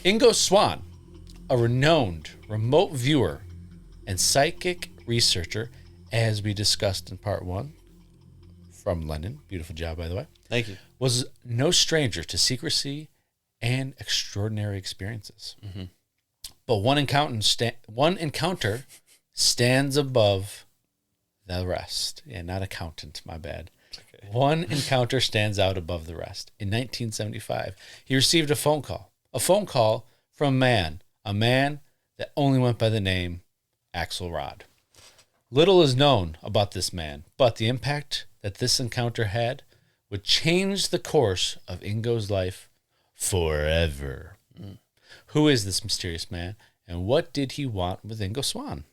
Ingo Swann, a renowned remote viewer and psychic researcher, as we discussed in part 1 from London, beautiful job by the way, Thank you. was no stranger to secrecy and extraordinary experiences. Mm-hmm. But one encounter stands above the rest. Yeah, not accountant, my bad. Okay. One encounter stands out above the rest. In 1975, he received a phone call from a man that only went by the name Axelrod. Little is known about this man, but the impact that this encounter had would change the course of Ingo's life forever. Mm. Who is this mysterious man, and what did he want with Ingo Swann?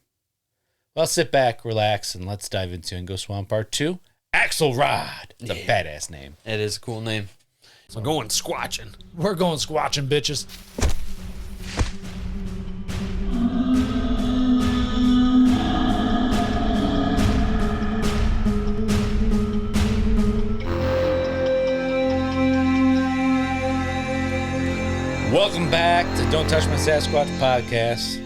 Well, sit back, relax, and let's dive into Ingo Swann Part 2, Axelrod. It's a badass name. It is a cool name. So going squatching. We're going squatching, bitches. Welcome back to Don't Touch My Sasquatch podcast.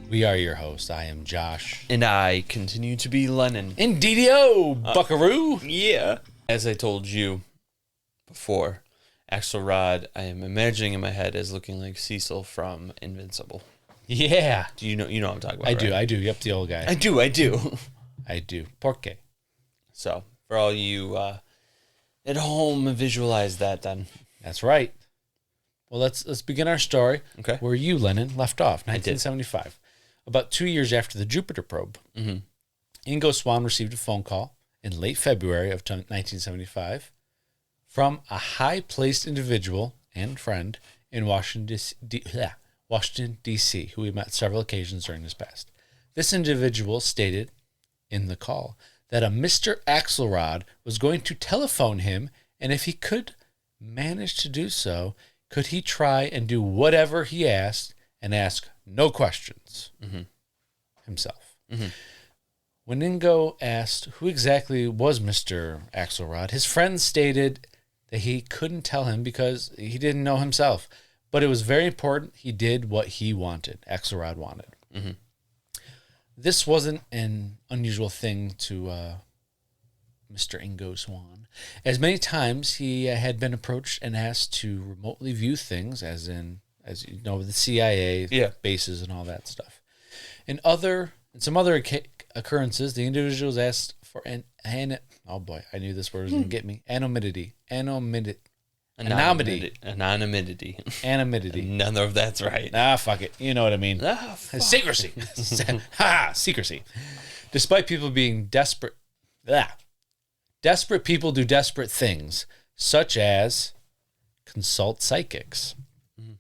We are your hosts. I am Josh. And I continue to be Lennon. Indigo, buckaroo. Yeah. As I told you before, Axelrod, I am imagining in my head as looking like Cecil from Invincible. Yeah. Do you know what I'm talking about? I do. Yep, the old guy. I do. I do. Porque. So, for all you at home, visualize that then. That's right. Well, let's begin our story. Okay. Where you, Lennon, left off, 1975. About 2 years after the Jupiter probe, Ingo Swann received a phone call in late February of 1975 from a high-placed individual and friend in Washington, D.C., who he met several occasions during his past. This individual stated in the call that a Mr. Axelrod was going to telephone him, and if he could manage to do so, could he try and do whatever he asked and ask no questions himself. Mm-hmm. When Ingo asked who exactly was Mr. Axelrod, his friend stated that he couldn't tell him because he didn't know himself. But it was very important he did what he wanted, Axelrod wanted. Mm-hmm. This wasn't an unusual thing to Mr. Ingo Swann, as many times he had been approached and asked to remotely view things, as you know, the CIA bases and all that stuff. In some other occurrences, the individuals asked for oh boy, I knew this word was going to get me. Anonymity. Anonymity. None of that's right. Nah, fuck it. You know what I mean. Secrecy. Secrecy. Despite people being desperate. Desperate people do desperate things, such as consult psychics. Mm.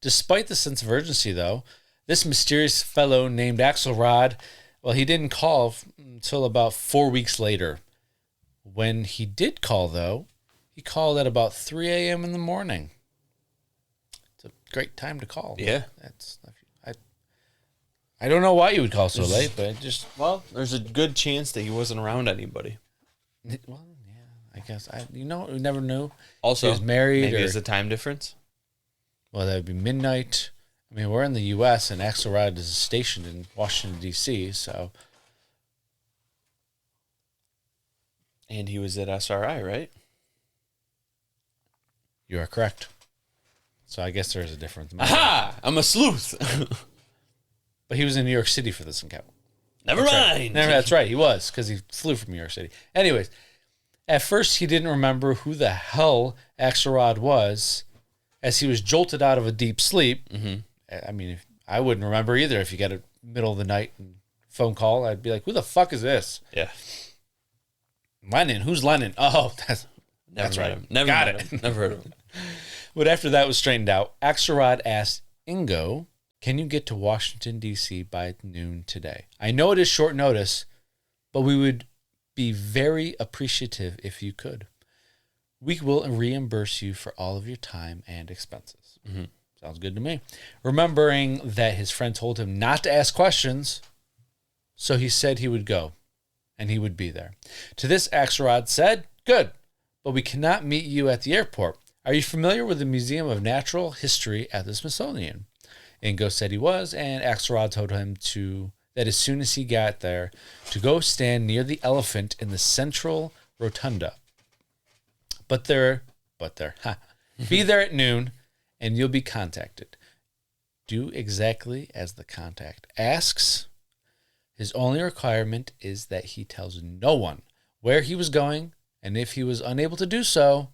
Despite the sense of urgency, though, this mysterious fellow named Axelrod, well, he didn't call until about 4 weeks later. When he did call, though, he called at about 3 a.m. in the morning. It's a great time to call. Yeah. I don't know why you would call so late, but well, there's a good chance that he wasn't around anybody. Well, yeah, I guess. We never knew. Also, he was married. Maybe there's a time difference. Well, that would be midnight. I mean, we're in the U.S. and Axelrod is stationed in Washington, D.C., so. And he was at SRI, right? You are correct. So I guess there is a difference. Aha! I'm a sleuth. But he was in New York City for this encounter. Never mind. That's right. He was, because he flew from New York City. Anyways, at first he didn't remember who the hell Axelrod was, as he was jolted out of a deep sleep. Mm-hmm. I mean, I wouldn't remember either if you got a middle of the night phone call. I'd be like, who the fuck is this? Yeah. Lennon. Who's Lennon? Oh, that's right. Never got it. Never heard of him. But after that was straightened out, Axelrod asked Ingo, can you get to Washington, D.C. by noon today? I know it is short notice, but we would be very appreciative if you could. We will reimburse you for all of your time and expenses. Mm-hmm. Sounds good to me. Remembering that his friend told him not to ask questions, so he said he would go, and he would be there. To this, Axelrod said, good, but we cannot meet you at the airport. Are you familiar with the Museum of Natural History at the Smithsonian? Ingo said he was, and Axelrod told him that as soon as he got there, to go stand near the elephant in the central rotunda. Be there at noon, and you'll be contacted. Do exactly as the contact asks. His only requirement is that he tells no one where he was going, and if he was unable to do so,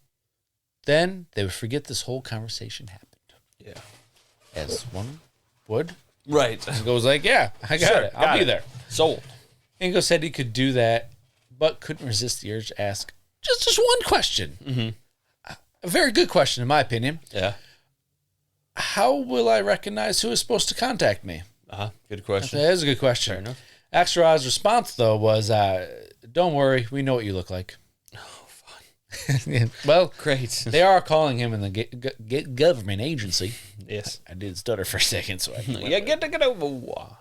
then they would forget this whole conversation happened. Yeah. As one would. Right. Ingo was like, yeah, I got it. I'll be there. Sold. Ingo said he could do that, but couldn't resist the urge to ask just one question. Mm-hmm. A very good question, in my opinion. Yeah. How will I recognize who is supposed to contact me? Good question. That is a good question. Fair enough. Axelrod's response, though, was, don't worry, we know what you look like. Oh, fun. Well, Great. they are calling him in the government agency. Yes. I did stutter for a second, so I get over.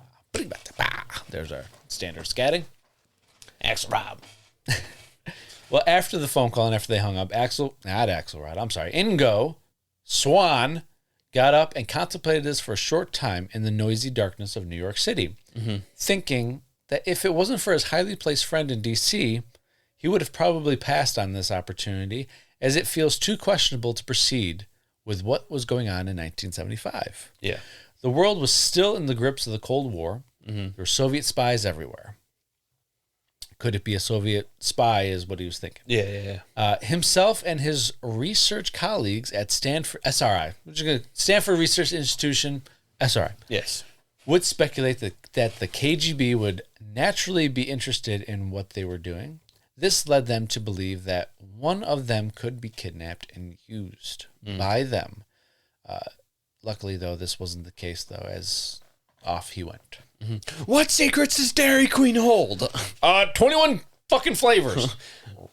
There's our standard scatting. Axelrod. Well, after the phone call and after they hung up, Ingo Swann got up and contemplated this for a short time in the noisy darkness of New York City, thinking that if it wasn't for his highly placed friend in D.C., he would have probably passed on this opportunity, as it feels too questionable to proceed with what was going on in 1975. Yeah. The world was still in the grips of the Cold War. There were Soviet spies everywhere. Could it be a Soviet spy is what he was thinking. Yeah. Himself and his research colleagues at Stanford Research Institution, SRI, Yes. would speculate that the KGB would naturally be interested in what they were doing. This led them to believe that one of them could be kidnapped and used by them. Luckily, though, this wasn't the case, though, as off he went. What secrets does Dairy Queen hold? 21 fucking flavors.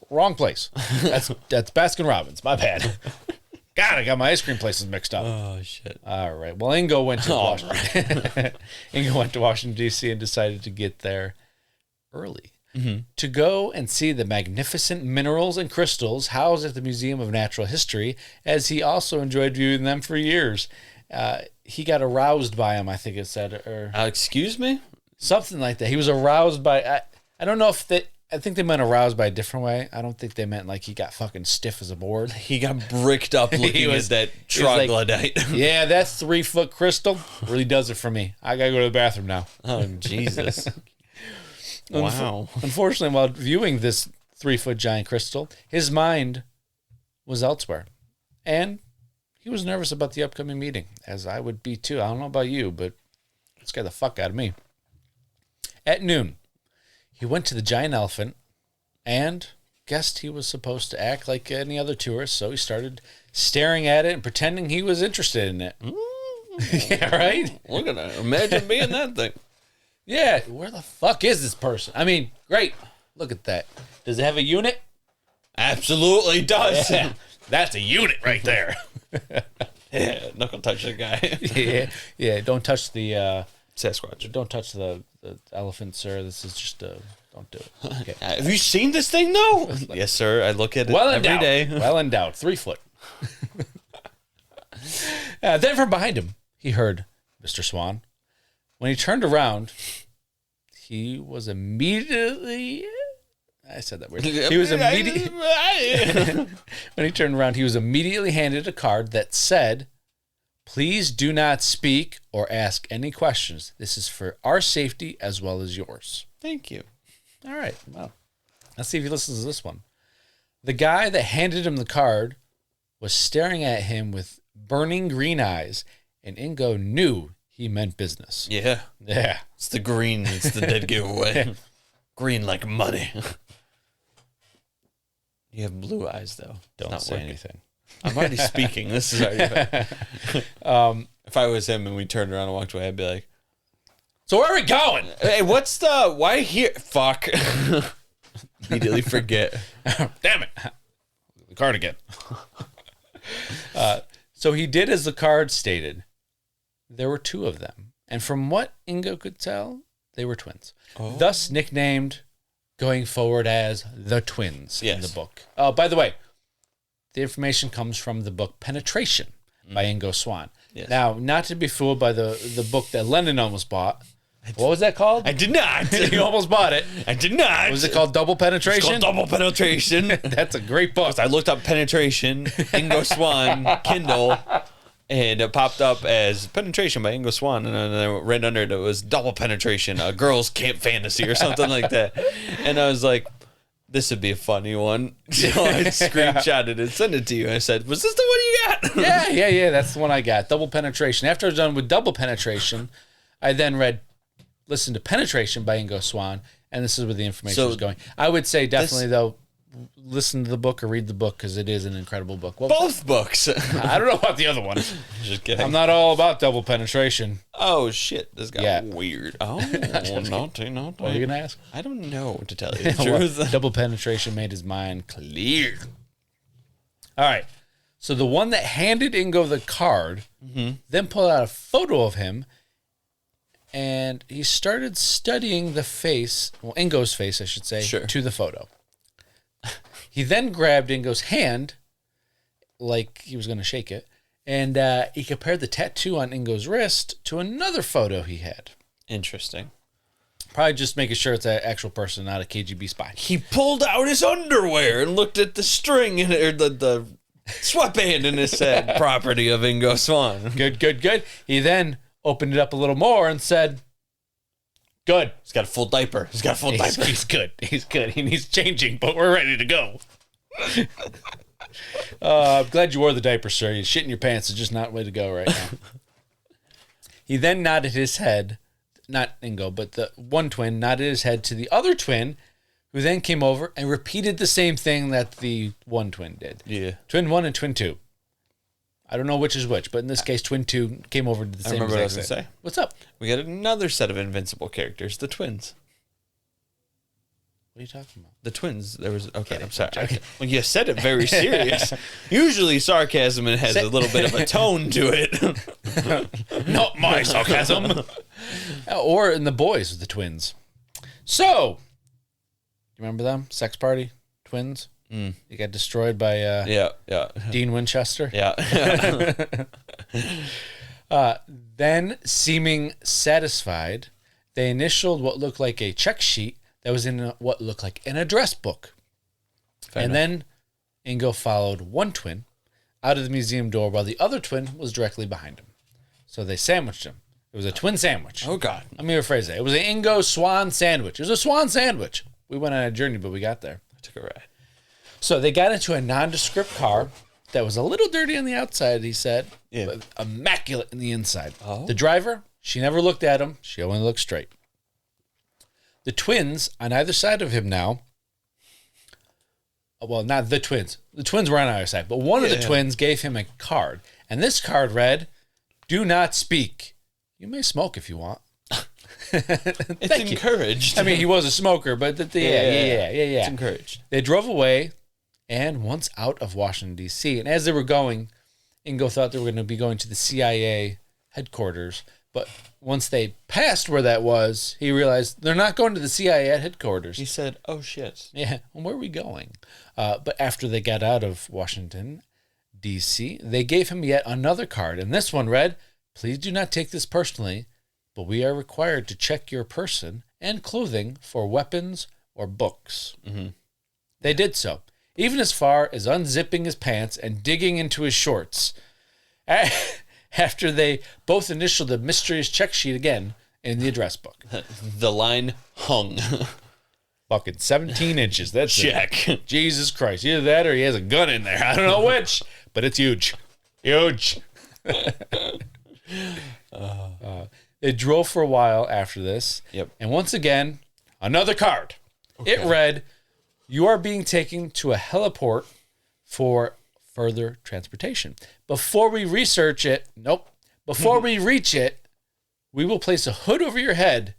Wrong place. That's Baskin Robbins. My bad. God, I got my ice cream places mixed up. Oh, shit. All right. Well, Ingo went to Washington. Ingo went to Washington, D.C. and decided to get there early to go and see the magnificent minerals and crystals housed at the Museum of Natural History, as he also enjoyed viewing them for years. He got aroused by them, I think it said, or Excuse me? something like that. He was aroused by, I don't know if I think they meant aroused by a different way. I don't think they meant like he got fucking stiff as a board. He got bricked up looking at that troglodyte. Yeah, that 3-foot crystal really does it for me. I gotta go to the bathroom now. Oh, Jesus. Wow. Unfortunately, while viewing this 3-foot giant crystal, his mind was elsewhere. And he was nervous about the upcoming meeting, as I would be too. I don't know about you, but it scared the fuck out of me. At noon, he went to the giant elephant and guessed he was supposed to act like any other tourist, so he started staring at it and pretending he was interested in it. Yeah, right? Look at that. Imagine being that thing. Yeah, where the fuck is this person? I mean, great. Look at that. Does it have a unit? Absolutely does. Yeah, that's a unit right there. Yeah, not gonna touch that guy. Yeah. Don't touch the Sasquatch. Don't touch the elephant, sir. This is just don't do it. Okay. Have you seen this thing, though? Yes, sir. I look at it Well every endowed. day. Well endowed. 3 foot. Then from behind him, he heard Mr. Swann. When he turned around, he was immediately. I said that weird. He was immediately. When he turned around, he was immediately handed a card that said, "Please do not speak or ask any questions. This is for our safety as well as yours." Thank you. All right. Well, let's see if he listens to this one. The guy that handed him the card was staring at him with burning green eyes, and Ingo knew he meant business. Yeah. Yeah. It's the green. It's the dead giveaway. Green like money. You have blue eyes, though. Don't say anything. I'm already speaking. This is already bad. If I was him and we turned around and walked away, I'd be like, So where are we going? hey, why here? Fuck. Immediately forget. Damn it. The card again. So he did as the card stated. There were 2 of them. And from what Ingo could tell, they were twins. Oh. Thus nicknamed going forward as the twins in Yes. the book. Oh, by the way, the information comes from the book Penetration by Ingo Swann. Yes. Now, not to be fooled by the book that Lennon almost bought. What was that called? I did not. You almost bought it. I did not. Was it called Double Penetration? It's called Double Penetration. That's a great book. I looked up Penetration, Ingo Swann, Kindle, and it popped up as Penetration by Ingo Swann, and then I read under it was Double Penetration, a girl's camp fantasy or something like that. And I was like, this would be a funny one. So I screenshotted it and sent it to you. I said, was this the one you got? Yeah. That's the one I got. Double Penetration. After I was done with Double Penetration, I then listened to Penetration by Ingo Swann, and this is where the information was going. I would say definitely, though, listen to the book or read the book because it is an incredible book. Both books. I don't know about the other one. Just kidding. I'm not all about Double Penetration. Oh, shit. This got Yeah. weird. Oh, naughty. What are you going to ask? I don't know, to tell you the Well, truth. Double Penetration made his mind clear. All right. So the one that handed Ingo the card then pulled out a photo of him, and he started studying the face, well, Ingo's face, I should say, Sure. to the photo. He then grabbed Ingo's hand, like he was going to shake it, and he compared the tattoo on Ingo's wrist to another photo he had. Interesting. Probably just making sure it's an actual person, not a KGB spy. He pulled out his underwear and looked at the string or the sweatband in his said property of Ingo Swann. Good. He then opened it up a little more and said, good. He's got a full diaper. He's good. He's good. He needs changing, but we're ready to go. I'm glad you wore the diaper, sir. You shit in your pants is just not the way to go right now. He then nodded his head, not Ingo, but the one twin nodded his head to the other twin, who then came over and repeated the same thing that the one twin did. Yeah. Twin 1 and twin 2. I don't know which is which, but in this case, twin 2 came over to the same remember what I was exact gonna thing. say. What's up? We got another set of invincible characters, the twins. What are you talking about? The twins. There was okay. I'm sorry. Okay. Well, you said it very serious. Usually, sarcasm has a little bit of a tone to it. Not my sarcasm. Or in The Boys with the twins. So, you remember them? Sex Party twins? They got destroyed by Yeah. Dean Winchester. Yeah. Then, seeming satisfied, they initialed what looked like a check sheet that was in what looked like an address book. Then Ingo followed one twin out of the museum door while the other twin was directly behind him. So they sandwiched him. It was a twin sandwich. Oh, God. Let me rephrase that. It was an Ingo Swann sandwich. It was a Swan sandwich. We went on a journey, but we got there. I took a ride. So they got into a nondescript car that was a little dirty on the outside, he said, but immaculate in the inside. Oh. The driver, she never looked at him. She only looked straight. The twins on either side of him now, well, not the twins. The twins were on either side, but one of the twins gave him a card. And this card read, "Do not speak. You may smoke if you want." It's encouraged. I mean, he was a smoker, but yeah. It's encouraged. They drove away, and once out of Washington, D.C., and as they were going, Ingo thought they were going to be going to the CIA headquarters. But once they passed where that was, he realized they're not going to the CIA headquarters. He said, "Oh, shit." Yeah, well, where are we going? But after they got out of Washington, D.C., they gave him yet another card. And this one read, "Please do not take this personally, but we are required to check your person and clothing for weapons or books." Mm-hmm. They did so, even as far as unzipping his pants and digging into his shorts. After they both initialed the mysterious check sheet again in the address book. The line hung. Fucking 17 inches. That's Check. it. Jesus Christ. Either that or he has a gun in there. I don't know which, but it's huge. Huge. They drove for a while after this. Yep. And once again, another card. Okay. It read, "You are being taken to a heliport for further transportation. Before we research it, before we reach it, we will place a hood over your head.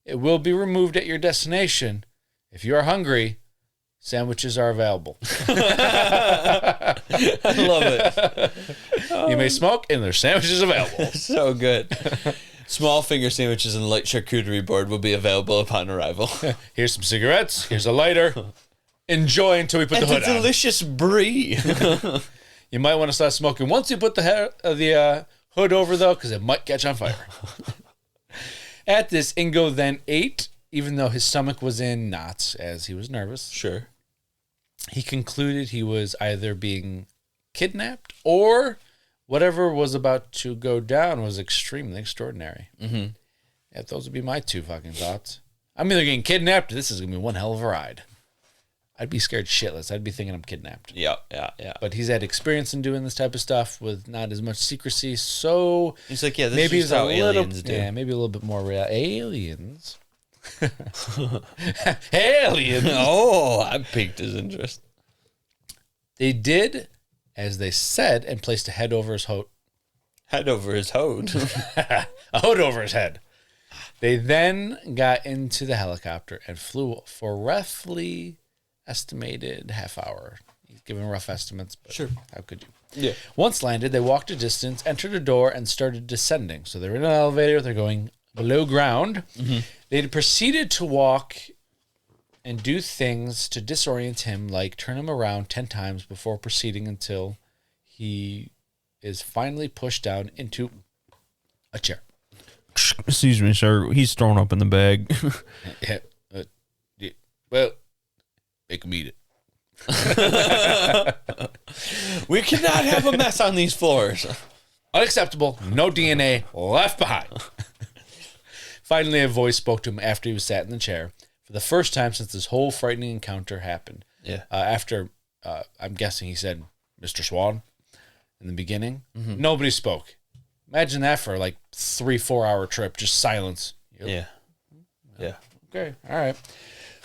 It will be removed at your destination. If you are hungry, sandwiches are available." I love it. You may smoke, and there's sandwiches available. So good. Small finger sandwiches and light charcuterie board will be available upon arrival. Here's some cigarettes. Here's a lighter. enjoy until we put the It's hood a on. delicious brie. You might want to start smoking once you put the hood over, though, because it might catch on fire. At this, Ingo then ate, even though his stomach was in knots, as he was nervous. Sure. He concluded he was either being kidnapped or whatever was about to go down was extremely extraordinary. Mm-hmm. Yeah, those would be my two fucking thoughts. I'm either getting kidnapped or this is going to be one hell of a ride. I'd be scared shitless. I'd be thinking I'm kidnapped. Yeah. But he's had experience in doing this type of stuff with not as much secrecy, so He's like, yeah, this maybe is it's just how a little, aliens do. yeah, maybe a little bit more real. Aliens. Aliens. Oh, I piqued his interest. They did as they said and placed a head over his hood. Head over his hoed. A hood over his head. They then got into the helicopter and flew for roughly estimated half hour. He's giving rough estimates, but Sure. how could you? Yeah. Once landed, they walked a distance, entered a door, and started descending. So they're in an elevator. They're going below ground. Mm-hmm. They proceeded to walk and do things to disorient him, like turn him around 10 times before proceeding until he is finally pushed down into a chair. Excuse me, sir. He's thrown up in the bag. Yeah, well, make him eat it. We cannot have a mess on these floors. Unacceptable. No DNA left behind. Finally, a voice spoke to him after he was sat in the chair for the first time since this whole frightening encounter happened. Yeah. After, I'm guessing he said, Mr. Swann, in the beginning. Mm-hmm. Nobody spoke. Imagine that for like 3-4 hour trip, just silence. Yeah. Yeah. Okay, all right.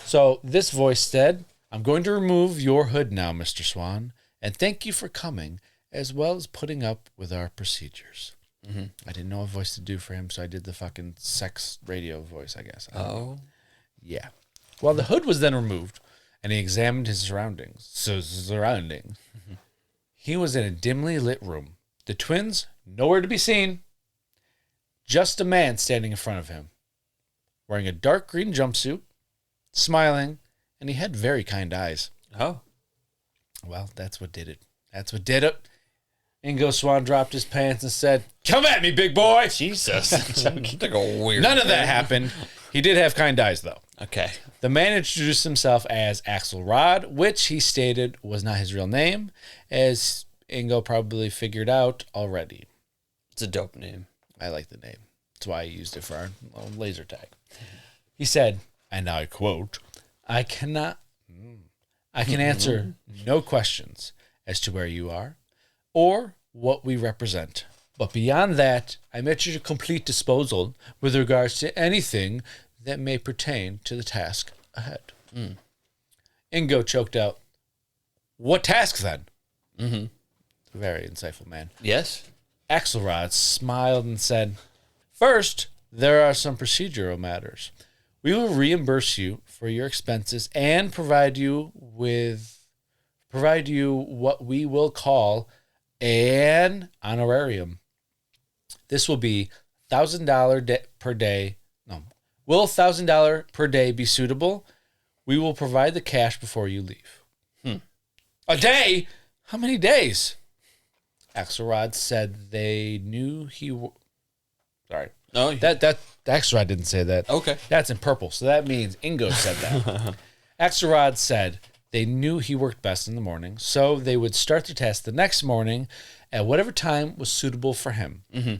So this voice said, I'm going to remove your hood now, Mr. Swann, and thank you for coming, as well as putting up with our procedures. Mm-hmm. I didn't know what voice to do for him, so I did the fucking sex radio voice, I guess. Oh. Yeah. Well, the hood was then removed, and he examined his surroundings. Mm-hmm. He was in a dimly lit room. The twins, nowhere to be seen. Just a man standing in front of him, wearing a dark green jumpsuit, smiling, and he had very kind eyes. Oh. Well, that's what did it. That's what did it. Ingo Swann dropped his pants and said, "Come at me, big boy." Jesus. It's like a weird None of that happened. He did have kind eyes, though. Okay. The man introduced himself as Axelrod, which he stated was not his real name, as Ingo probably figured out already. It's a dope name. I like the name. That's why I used it for our laser tag. He said, and I quote, I can answer no questions as to where you are or what we represent. But beyond that, I'm at your complete disposal with regards to anything that may pertain to the task ahead. Ingo choked out, what task then? Mm-hmm. Very insightful man. Yes. Axelrod smiled and said, first, there are some procedural matters. We will reimburse you for your expenses and provide you what we will call an honorarium. This will be $1,000 per day. No. Will $1,000 per day be suitable? We will provide the cash before you leave. A day? How many days? Axelrod said they knew he... Sorry. Oh, That Axelrod didn't say that. Okay. That's in purple, so that means Ingo said that. Axelrod said they knew he worked best in the morning, so they would start the test the next morning at whatever time was suitable for him. Mm-hmm.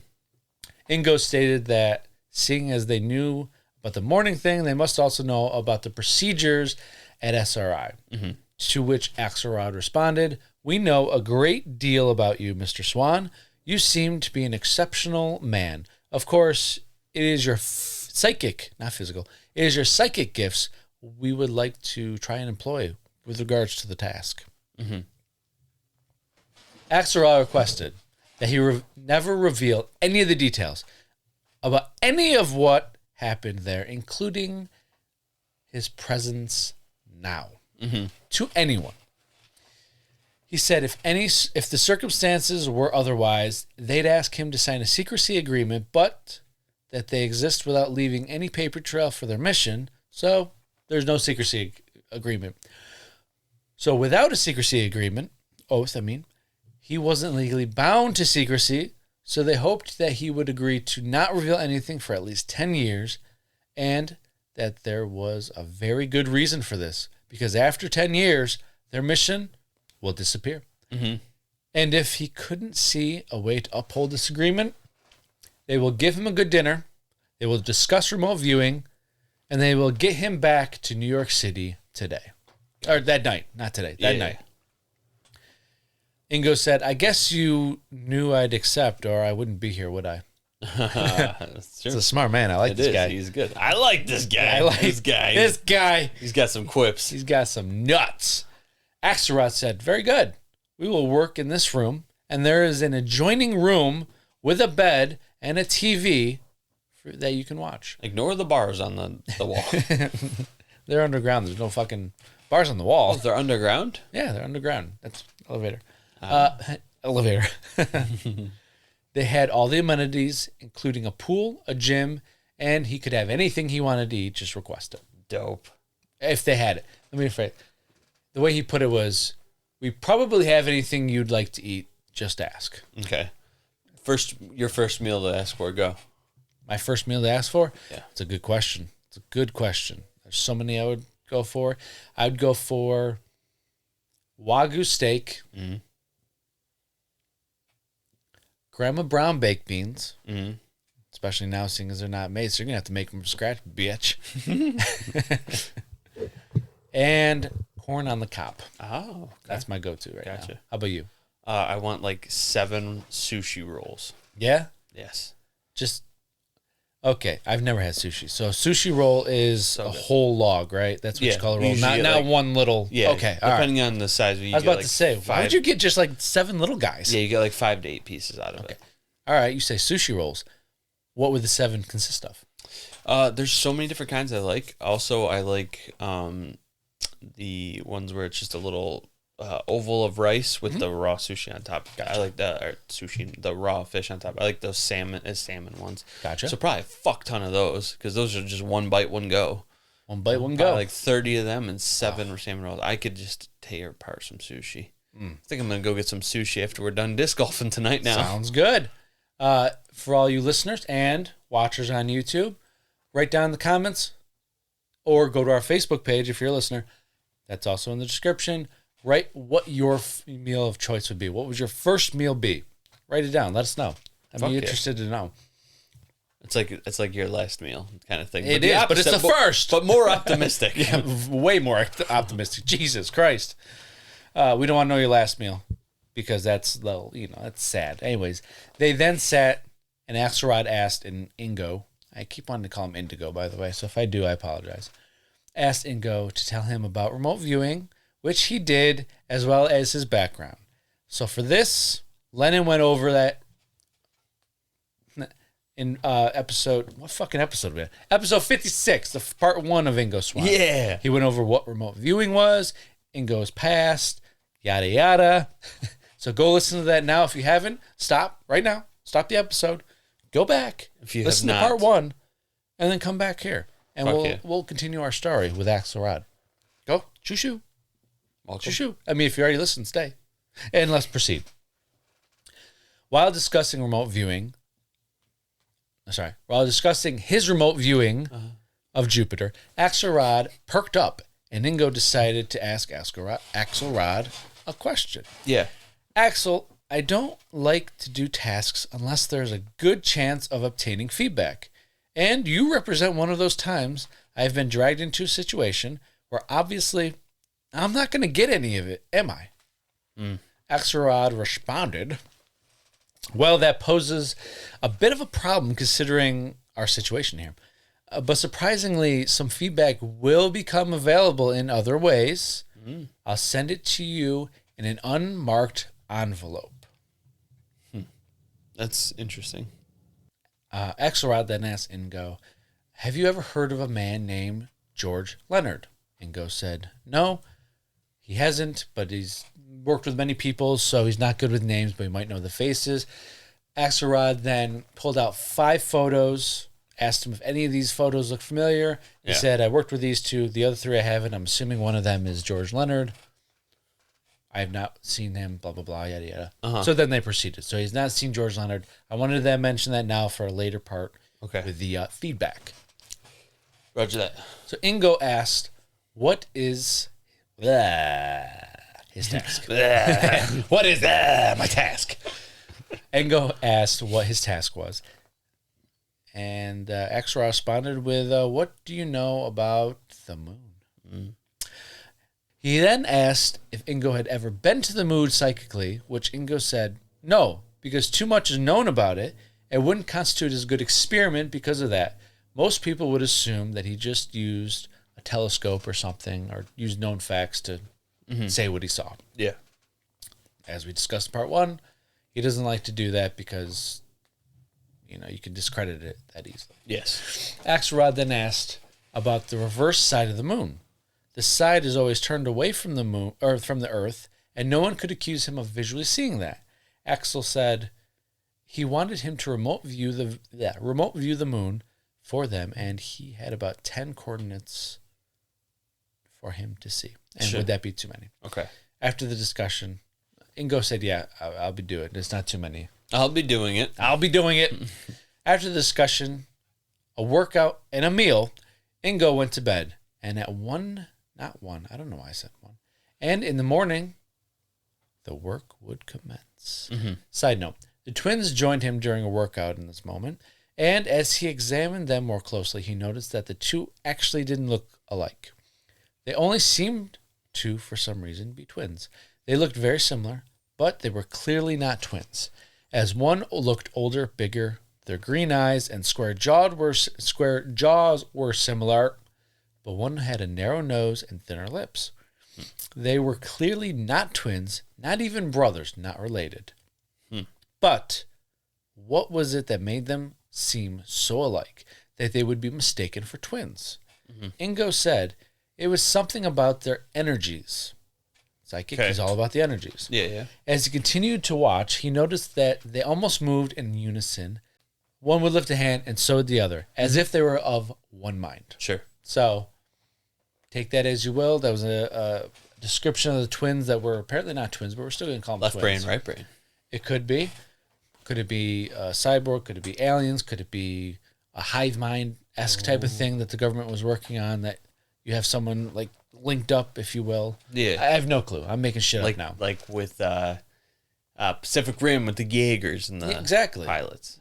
Ingo stated that seeing as they knew about the morning thing, they must also know about the procedures at SRI. Mm-hmm. To which Axelrod responded, we know a great deal about you, Mr. Swann. You seem to be an exceptional man. Of course, it is your psychic, not physical, it is your psychic gifts we would like to try and employ with regards to the task. Mm-hmm. Axelrod requested that he never reveal any of the details about any of what happened there, including his presence now, to anyone. He said if the circumstances were otherwise, they'd ask him to sign a secrecy agreement, but that they exist without leaving any paper trail for their mission, so there's no secrecy agreement. So without a secrecy agreement, oath, he wasn't legally bound to secrecy, so they hoped that he would agree to not reveal anything for at least 10 years, and that there was a very good reason for this, because after 10 years, their mission will disappear. Mm-hmm. And if he couldn't see a way to uphold this agreement, they will give him a good dinner, they will discuss remote viewing, and they will get him back to New York City today. Or that night, not today, that night. Ingo said, I guess you knew I'd accept or I wouldn't be here, would I? That's true. He's a smart man. I like this guy. He's good. I like this guy. I like this guy. This guy. He's got some quips. He's got some nuts. Axelrod said, very good. We will work in this room, and there is an adjoining room with a bed and a TV that you can watch. Ignore the bars on the wall. They're underground. There's no fucking bars on the wall. Oh, they're underground? Yeah, they're underground. That's elevator. Elevator. They had all the amenities, including a pool, a gym, and he could have anything he wanted to eat, just request it. Dope. If they had it. Let me rephrase. The way he put it was, we probably have anything you'd like to eat, just ask. Okay. Your first meal to ask for, go. My first meal to ask for? Yeah. It's a good question. It's a good question. There's so many I would go for. I'd go for Wagyu steak, Grandma Brown baked beans, especially now seeing as they're not made, so you're going to have to make them from scratch, bitch. And corn on the cob. Oh, okay. That's my go-to right now. How about you? I want like 7 sushi rolls. Yeah? Yes. Just, okay, I've never had sushi. So a sushi roll is a whole log, right? That's what you call a roll. Not like, one little. Yeah. Okay, all depending on the size. I was about to say, why would you get just like 7 little guys? Yeah, you get like 5 to 8 pieces out of it. All right, you say sushi rolls. What would the 7 consist of? There's so many different kinds I like. Also, I like the ones where it's just a little oval of rice with the raw sushi on top. Gotcha. I like the raw fish on top. I like those salmon ones. Gotcha. So probably a fuck ton of those because those are just one bite, one go. One bite, one go. Like 30 of them and 7 salmon rolls. I could just tear apart some sushi. I think I'm gonna go get some sushi after we're done disc golfing tonight. Now sounds good. For all you listeners and watchers on YouTube, write down in the comments or go to our Facebook page if you're a listener. That's also in the description. Write what your meal of choice would be. What would your first meal be? Write it down. Let us know. I'd be interested to know. It's like your last meal kind of thing. It is, but it's the first. But more optimistic. Yeah, way more optimistic. Jesus Christ. We don't want to know your last meal because that's sad. Anyways, they then sat and Axelrod asked Ingo. I keep wanting to call him Indigo, by the way. So if I do, I apologize. Asked Ingo to tell him about remote viewing, which he did, as well as his background. So for this, Lennon went over that in episode, what fucking episode we had? Episode 56, the part 1 of Ingo Swann. Yeah. He went over what remote viewing was, Ingo's past, yada yada. So go listen to that now if you haven't. Stop right now. Stop the episode. Go back. If you listen have to not. part 1, and then come back here. And Fuck we'll continue our story with Axelrod. Go. Shoo-shoo. Welcome. Shoo-shoo. I mean, if you already listened, stay. And let's proceed. While discussing his remote viewing of Jupiter, Axelrod perked up, and Ingo decided to ask Axelrod a question. Yeah. Axel, I don't like to do tasks unless there's a good chance of obtaining feedback. And you represent one of those times I've been dragged into a situation where obviously I'm not going to get any of it, am I? Axelrod responded, well, that poses a bit of a problem considering our situation here. But surprisingly, some feedback will become available in other ways. I'll send it to you in an unmarked envelope. That's interesting. Axelrod then asked Ingo, have you ever heard of a man named George Leonard? Ingo said, no, he hasn't, but he's worked with many people, so he's not good with names, but he might know the faces. Axelrod then pulled out 5 photos, asked him if any of these photos look familiar. He said, I worked with these 2. The other 3 I haven't. I'm assuming one of them is George Leonard. I have not seen him, blah, blah, blah, yada, yada. So then they proceeded. So he's not seen George Leonard. I wanted to mention that now for a later part with the feedback. Roger that. So Ingo asked, what is his task? What is my task? Ingo asked what his task was. And Axelrod responded with, what do you know about the moon? He then asked if Ingo had ever been to the moon psychically, which Ingo said no, because too much is known about it. It wouldn't constitute as a good experiment because of that. Most people would assume that he just used a telescope or something, or used known facts to say what he saw. Yeah. As we discussed in part 1, he doesn't like to do that because, you can discredit it that easily. Yes. Axelrod then asked about the reverse side of the moon. The side is always turned away from the moon or from the Earth, and no one could accuse him of visually seeing that. Axel said he wanted him to remote view the moon for them, and he had about 10 coordinates for him to see. And would that be too many? Okay. After the discussion, Ingo said, "Yeah, I'll be doing it. It's not too many. I'll be doing it. I'll be doing it." After the discussion, a workout, and a meal, Ingo went to bed. And at I don't know why I said 1. And in the morning, the work would commence. Side note, the twins joined him during a workout in this moment. And as he examined them more closely, he noticed that the two actually didn't look alike. They only seemed to, for some reason, be twins. They looked very similar, but they were clearly not twins. As one looked older, bigger, their green eyes and square jaws were similar, but one had a narrow nose and thinner lips. They were clearly not twins, not even brothers, not related. But what was it that made them seem so alike that they would be mistaken for twins? Ingo said it was something about their energies. Psychic is all about the energies. Yeah. As he continued to watch, he noticed that they almost moved in unison. One would lift a hand and so would the other, as if they were of one mind. Sure. So, take that as you will. That was a description of the twins that were apparently not twins, but we're still going to call them Left twins. brain, right brain. It could be. Could it be a cyborg? Could it be aliens? Could it be a hive mind-esque type of thing that the government was working on, that you have someone like linked up, if you will? Yeah. I have no clue. I'm making shit up now. Like with Pacific Rim with the Jaegers and the pilots.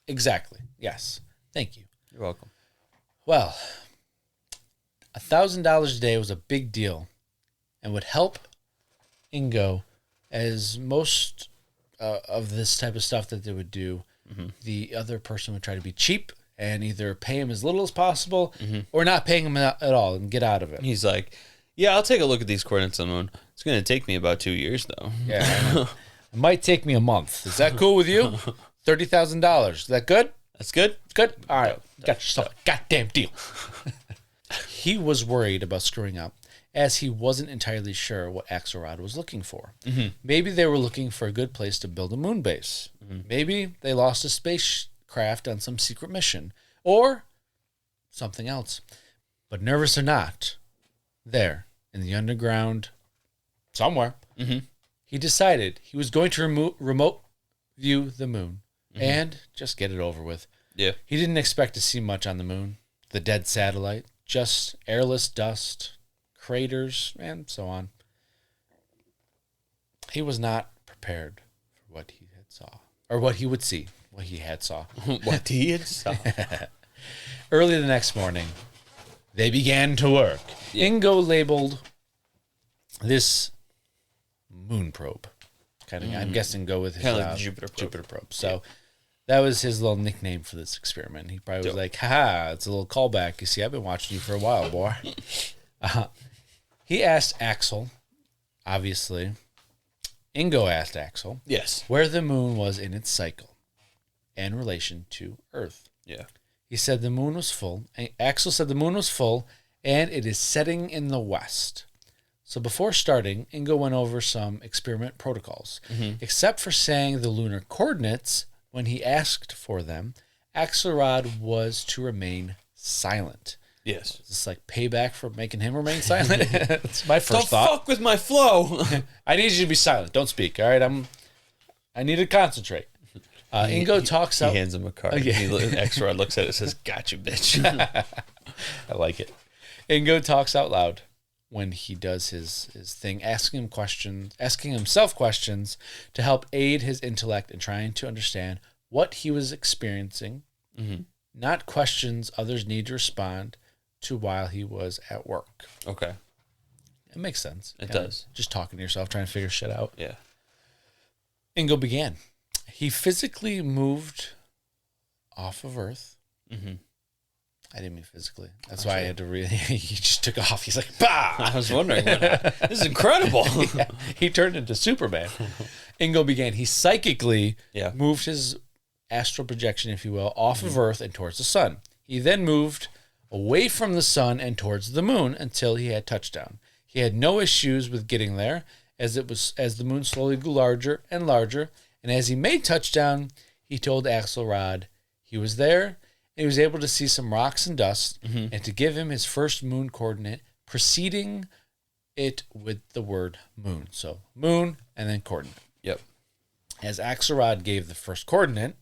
Exactly. Yes. Thank you. You're welcome. Well, $1,000 a day was a big deal and would help Ingo, as most of this type of stuff that they would do, the other person would try to be cheap and either pay him as little as possible or not paying him at all and get out of it. He's like, yeah, I'll take a look at these coordinates on the moon. It's going to take me about 2 years, though. Yeah, I know. It might take me a month. Is that cool with you? $30,000. Is that good? That's good? Good? All right. Got yourself a goddamn deal. He was worried about screwing up, as he wasn't entirely sure what Axelrod was looking for. Maybe they were looking for a good place to build a moon base. Maybe they lost a spacecraft on some secret mission, or something else. But nervous or not, there, in the underground, somewhere, he decided he was going to remote view the moon and just get it over with. Yeah. He didn't expect to see much on the moon, the dead satellite, just airless dust, craters, and so on. He was not prepared for what he had saw, or what he would see, what he had saw. What he had saw. Early the next morning, they began to work. Ingo labeled this moon probe. Kind of, I'm guessing go with his Kinda like Jupiter probe. So that was his little nickname for this experiment. He probably was like, haha, it's a little callback. You see, I've been watching you for a while, boy. He asked Axel, obviously. Ingo asked Axel. Yes. Where the moon was in its cycle in relation to Earth. Yeah. He said the moon was full. Axel said the moon was full, and it is setting in the west. So before starting, Ingo went over some experiment protocols. Except for saying the lunar coordinates when he asked for them, Axelrod was to remain silent. Yes. Is this like payback for making him remain silent? That's my 1st Don't thought. fuck with my flow. I need you to be silent. Don't speak. All right. I need to concentrate. Ingo talks out. He hands him a card. yeah. Axelrod looks at it and says, "Gotcha, bitch." I like it. Ingo talks out loud when he does his thing, asking himself questions to help aid his intellect in trying to understand what he was experiencing, not questions others need to respond to while he was at work. Okay. It makes sense. It Kinda does. Just talking to yourself, trying to figure shit out. Yeah. Ingo began. He physically moved off of Earth. Mm-hmm. I didn't mean physically. That's why I had to really... He just took off. He's like, bah! I was wondering what happened. This is incredible. Yeah, he turned into Superman. Ingo began. He psychically moved his astral projection, if you will, off of Earth and towards the sun. He then moved away from the sun and towards the moon until he had touchdown. He had no issues with getting there as the moon slowly grew larger and larger. And as he made touchdown, he told Axelrod he was there and he was able to see some rocks and dust and to give him his first moon coordinate, preceding it with the word moon. So moon and then coordinate. Yep. As Axelrod gave the first coordinate,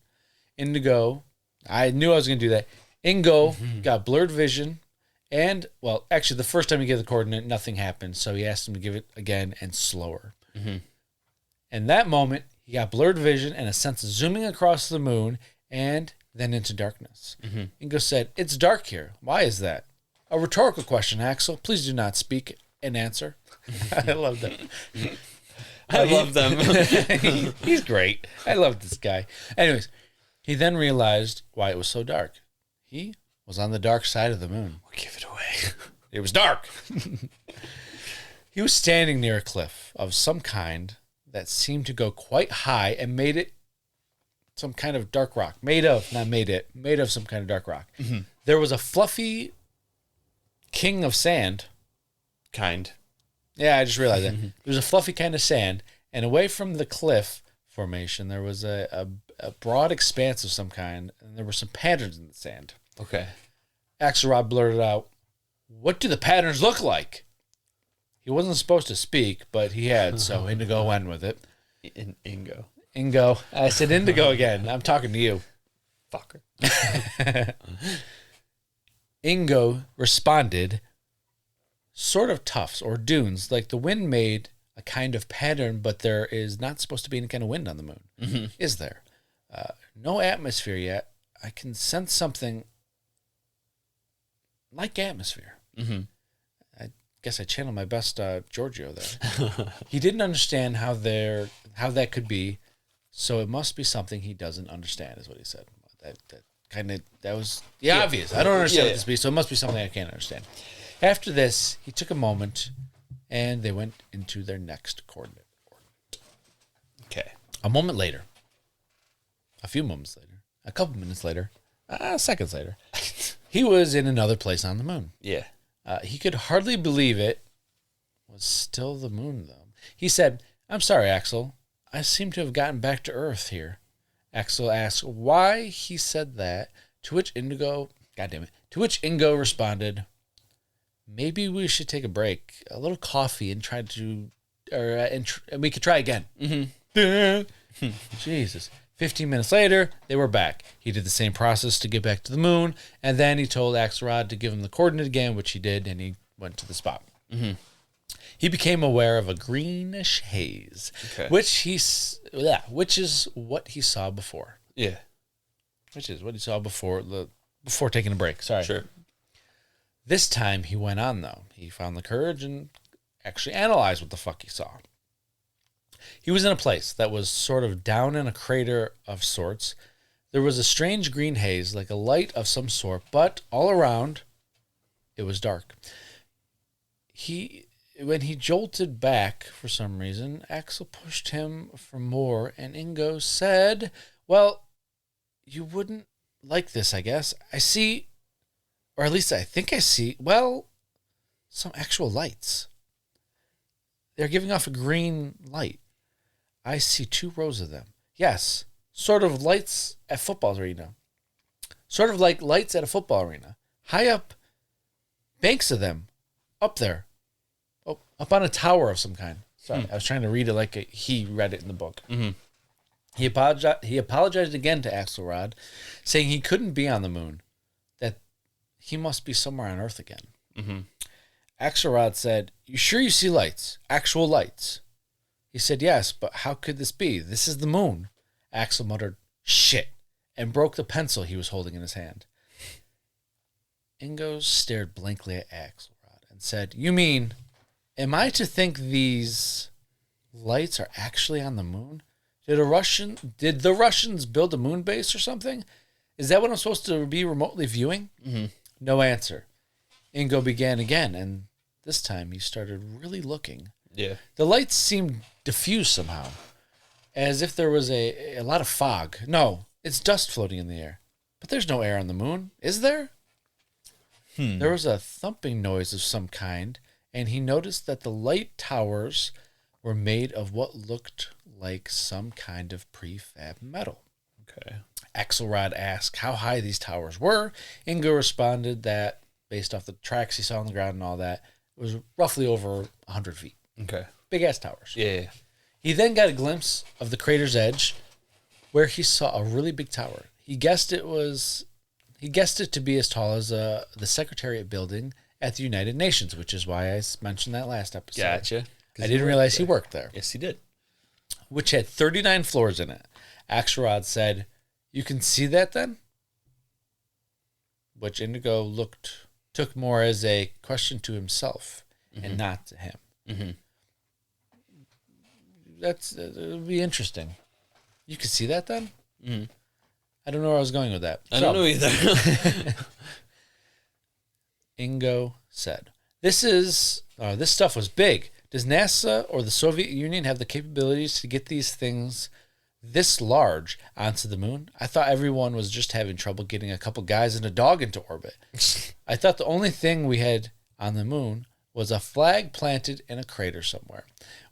Indigo, I knew I was going to do that. Ingo got blurred vision. And, well, actually, the first time he gave the coordinate, nothing happened. So he asked him to give it again and slower. In that moment, he got blurred vision and a sense of zooming across the moon and then into darkness. Ingo said, "It's dark here. Why is that?" "A rhetorical question, Axel. Please do not speak and answer." I love that. I love them. He's great. I love this guy. Anyways, he then realized why it was so dark. He was on the dark side of the moon. We'll give it away. It was dark. He was standing near a cliff of some kind that seemed to go quite high and made it some kind of dark rock. Made of some kind of dark rock. There was a fluffy king of sand. Kind. Yeah, I just realized that. There was a fluffy kind of sand, and away from the cliff formation, there was a broad expanse of some kind, and there were some patterns in the sand. Okay. Axelrod blurted out, "What do the patterns look like?" He wasn't supposed to speak, but he had, so Indigo went with it. Ingo. Ingo. I said Indigo again. I'm talking to you. Fucker. Ingo responded, "Sort of tufts or dunes, like the wind made a kind of pattern, but there is not supposed to be any kind of wind on the moon. Is there? No atmosphere yet. I can sense something like atmosphere." I guess I channeled my best Giorgio there. He didn't understand how that could be, so it must be something he doesn't understand, is what he said. That was obvious. I don't understand what this be, so it must be something I can't understand. After this, he took a moment, and they went into their next coordinate. Okay. A moment later, a few moments later, a couple minutes later, seconds later, he was in another place on the moon. Yeah. He could hardly believe it was still the moon, though. He said, "I'm sorry, Axel. I seem to have gotten back to Earth here." Axel asked why he said that, to which Ingo responded, "Maybe we should take a break, a little coffee, and and we could try again." Jesus. 15 minutes later, they were back. He did the same process to get back to the moon, and then he told Axelrod to give him the coordinate again, which he did, and he went to the spot. He became aware of a greenish haze, which is what he saw before. Yeah. Which is what he saw before taking a break. Sorry. Sure. This time he went on, though. He found the courage and actually analyzed what the fuck he saw. He was in a place that was sort of down in a crater of sorts. There was a strange green haze, like a light of some sort, but all around, it was dark. When he jolted back for some reason, Axel pushed him for more, and Ingo said, "Well, you wouldn't like this, I guess. I see, or at least I think I see, well, some actual lights. They're giving off a green light. I see 2 rows of them. Yes, sort of lights at football arena. Sort of like lights at a football arena. High up Banks of them up there. Oh, up on a tower of some kind. Sorry, I was trying to read it like he read it in the book. Mm-hmm. He apologized again to Axelrod, saying he couldn't be on the moon, that he must be somewhere on Earth again. Mm-hmm. Axelrod said, "You sure you see lights? Actual lights?" He said, "Yes, but how could this be? This is the moon." Axel muttered, "Shit," and broke the pencil he was holding in his hand. Ingo stared blankly at Axelrod and said, "You mean, am I to think these lights are actually on the moon? Did the Russians build a moon base or something? Is that what I'm supposed to be remotely viewing?" Mm-hmm. No answer. Ingo began again, and this time he started really looking. Yeah. The lights seemed diffused somehow, as if there was a lot of fog. No, it's dust floating in the air. But there's no air on the moon, is there? There was a thumping noise of some kind, and he noticed that the light towers were made of what looked like some kind of prefab metal. Okay. Axelrod asked how high these towers were. Ingo responded that, based off the tracks he saw on the ground and all that, it was roughly over 100 feet. Okay. Big-ass towers. Yeah. He then got a glimpse of the crater's edge, where he saw a really big tower. He guessed it to be as tall as the Secretariat building at the United Nations, which is why I mentioned that last episode. Gotcha. I didn't realize he worked there. Yes, he did. Which had 39 floors in it. Axelrod said, "You can see that then?" Which Indigo took more as a question to himself and not to him. Mm-hmm. It'll be interesting. You can see that then? Mm-hmm. I don't know where I was going with that. I don't know either. Ingo said, This stuff was big. Does NASA or the Soviet Union have the capabilities to get these things this large onto the moon? I thought everyone was just having trouble getting a couple guys and a dog into orbit. I thought the only thing we had on the moon was a flag planted in a crater somewhere,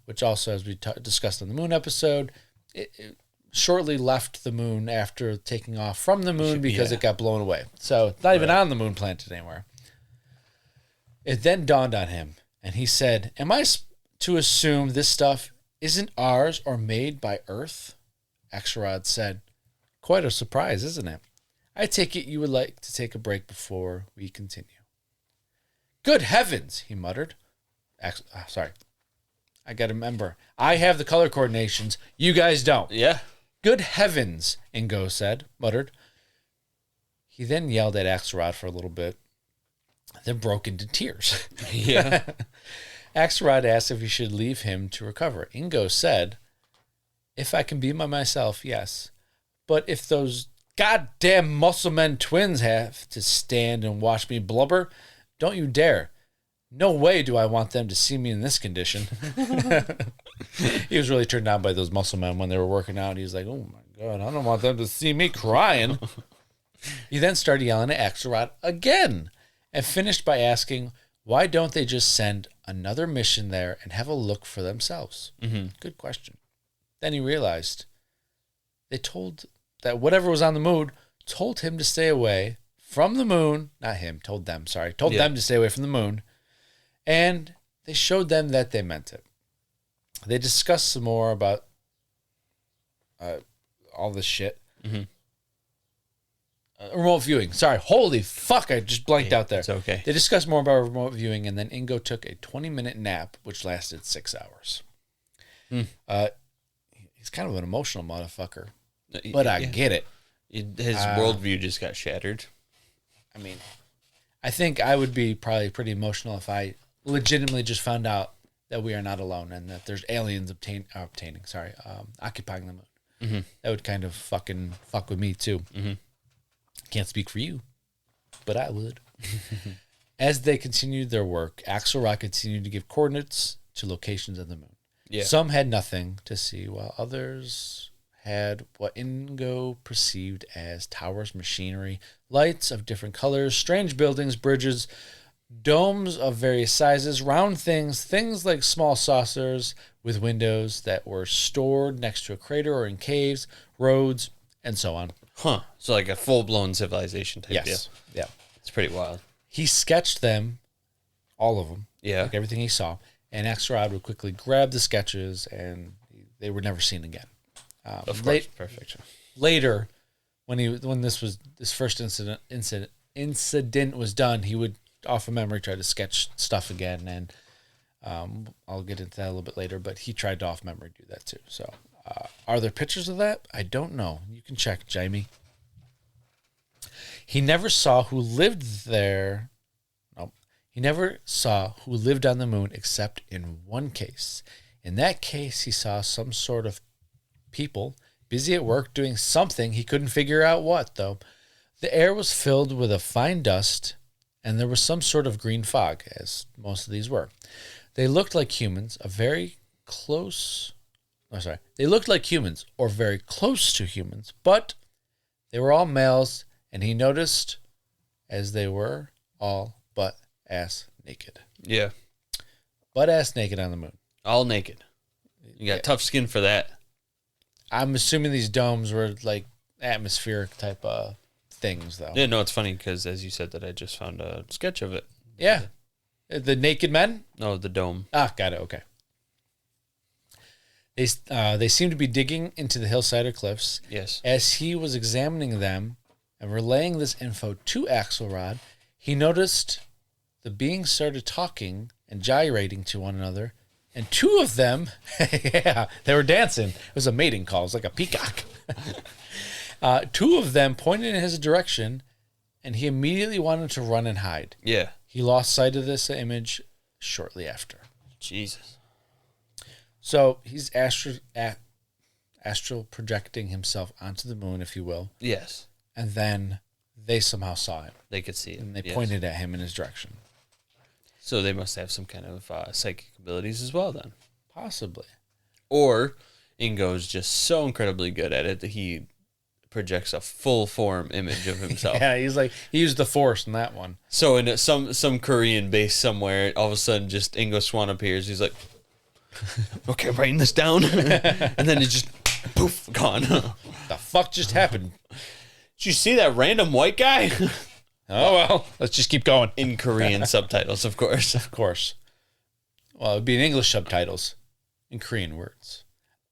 which also, as we discussed on the moon episode, it shortly left the moon after taking off from the moon because it got blown away. So it's not even on the moon planted anywhere. It then dawned on him, and he said, "Am I to assume this stuff isn't ours or made by Earth?" Axelrod said, "Quite a surprise, isn't it? I take it you would like to take a break before we continue." "Good heavens," he muttered. Sorry. I got to remember. I have the color coordinations. You guys don't. Yeah. "Good heavens," Ingo muttered. He then yelled at Axelrod for a little bit, then broke into tears. Yeah. Axelrod asked if he should leave him to recover. Ingo said, "If I can be by myself, yes. But if those goddamn muscle men twins have to stand and watch me blubber, don't you dare. No way do I want them to see me in this condition." He was really turned on by those muscle men when they were working out. He was like, "Oh my God, I don't want them to see me crying." He then started yelling at Axelrod again and finished by asking, why don't they just send another mission there and have a look for themselves? Mm-hmm. Good question. Then he realized they told that whatever was on the moon told him to stay away from the moon. Not him, told them to stay away from the moon. And they showed them that they meant it. They discussed some more about all this shit. Mm-hmm. Remote viewing. Sorry. Holy fuck. I just blanked out there. It's okay. They discussed more about remote viewing, and then Ingo took a 20-minute nap, which lasted 6 hours. He's kind of an emotional motherfucker, but I get it. His worldview just got shattered. I mean, I think I would be probably pretty emotional if I legitimately just found out that we are not alone and that there's aliens occupying the moon. Mm-hmm. That would kind of fuck with me too. Mm-hmm. Can't speak for you, but I would. As they continued their work, Axelrod continued to give coordinates to locations of the moon. Yeah. Some had nothing to see, while others had what Ingo perceived as towers, machinery, lights of different colors, strange buildings, bridges, domes of various sizes, round things like small saucers with windows that were stored next to a crater or in caves, roads, and so on. Huh. So like a full-blown civilization type deal. Yeah. It's pretty wild. He sketched them all of them. Yeah. Like everything he saw. And Axelrod would quickly grab the sketches, and they were never seen again. Of course, perfect. Later, when this first incident was done, he would off of memory try to sketch stuff again, and I'll get into that a little bit later. But he tried to off memory do that too. So, are there pictures of that? I don't know. You can check, Jamie. He never saw who lived there. Nope. He never saw who lived on the moon except in one case. In that case, he saw some sort of people busy at work doing something. He couldn't figure out what, though. The air was filled with a fine dust, and there was some sort of green fog, as most of these were. They looked like humans, They looked like humans, or very close to humans, but they were all males, and he noticed as they were all butt-ass naked. Yeah. Butt-ass naked on the moon. All naked. You got tough skin for that. I'm assuming these domes were like atmospheric type of things, though. Yeah, no, it's funny because, as you said, that I just found a sketch of it. Yeah. The naked men? No, the dome. Ah, got it. Okay. They seemed to be digging into the hillside or cliffs. Yes. As he was examining them and relaying this info to Axelrod, he noticed the beings started talking and gyrating to one another, and two of them, yeah, they were dancing. It was a mating call. It was like a peacock. Two of them pointed in his direction, and he immediately wanted to run and hide. Yeah. He lost sight of this image shortly after. Jesus. So he's astral projecting himself onto the moon, if you will. Yes. And then they somehow saw him. They could see it. And they yes. pointed at him in his direction. So they must have some kind of psychic abilities as well, then. Possibly. Or Ingo's just so incredibly good at it that he projects a full form image of himself. Yeah, he used the Force in that one. So in some Korean base somewhere, all of a sudden just Ingo Swann appears. He's like, okay, I'm writing this down. And then it just, poof, gone. The fuck just happened? Did you see that random white guy? Oh, well, let's just keep going. In Korean subtitles, of course. Of course. Well, it would be in English subtitles, in Korean words.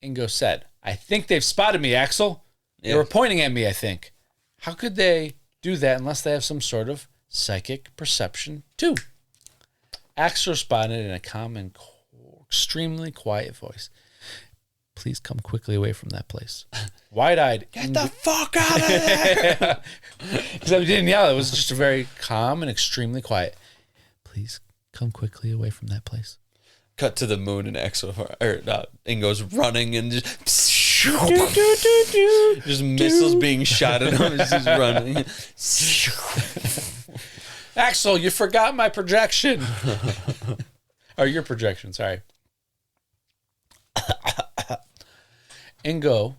Ingo said, I think they've spotted me, Axel. They were pointing at me, I think. How could they do that unless they have some sort of psychic perception, too? Axel responded in a calm and extremely quiet voice. Please come quickly away from that place. Wide-eyed. Get the fuck out of there! Except he didn't yell. It was just a very calm and extremely quiet. Please come quickly away from that place. Cut to the moon and Ingo's running and just just missiles being shot at him as he's running. Axel, you forgot my projection. Or your projection, sorry. Ingo,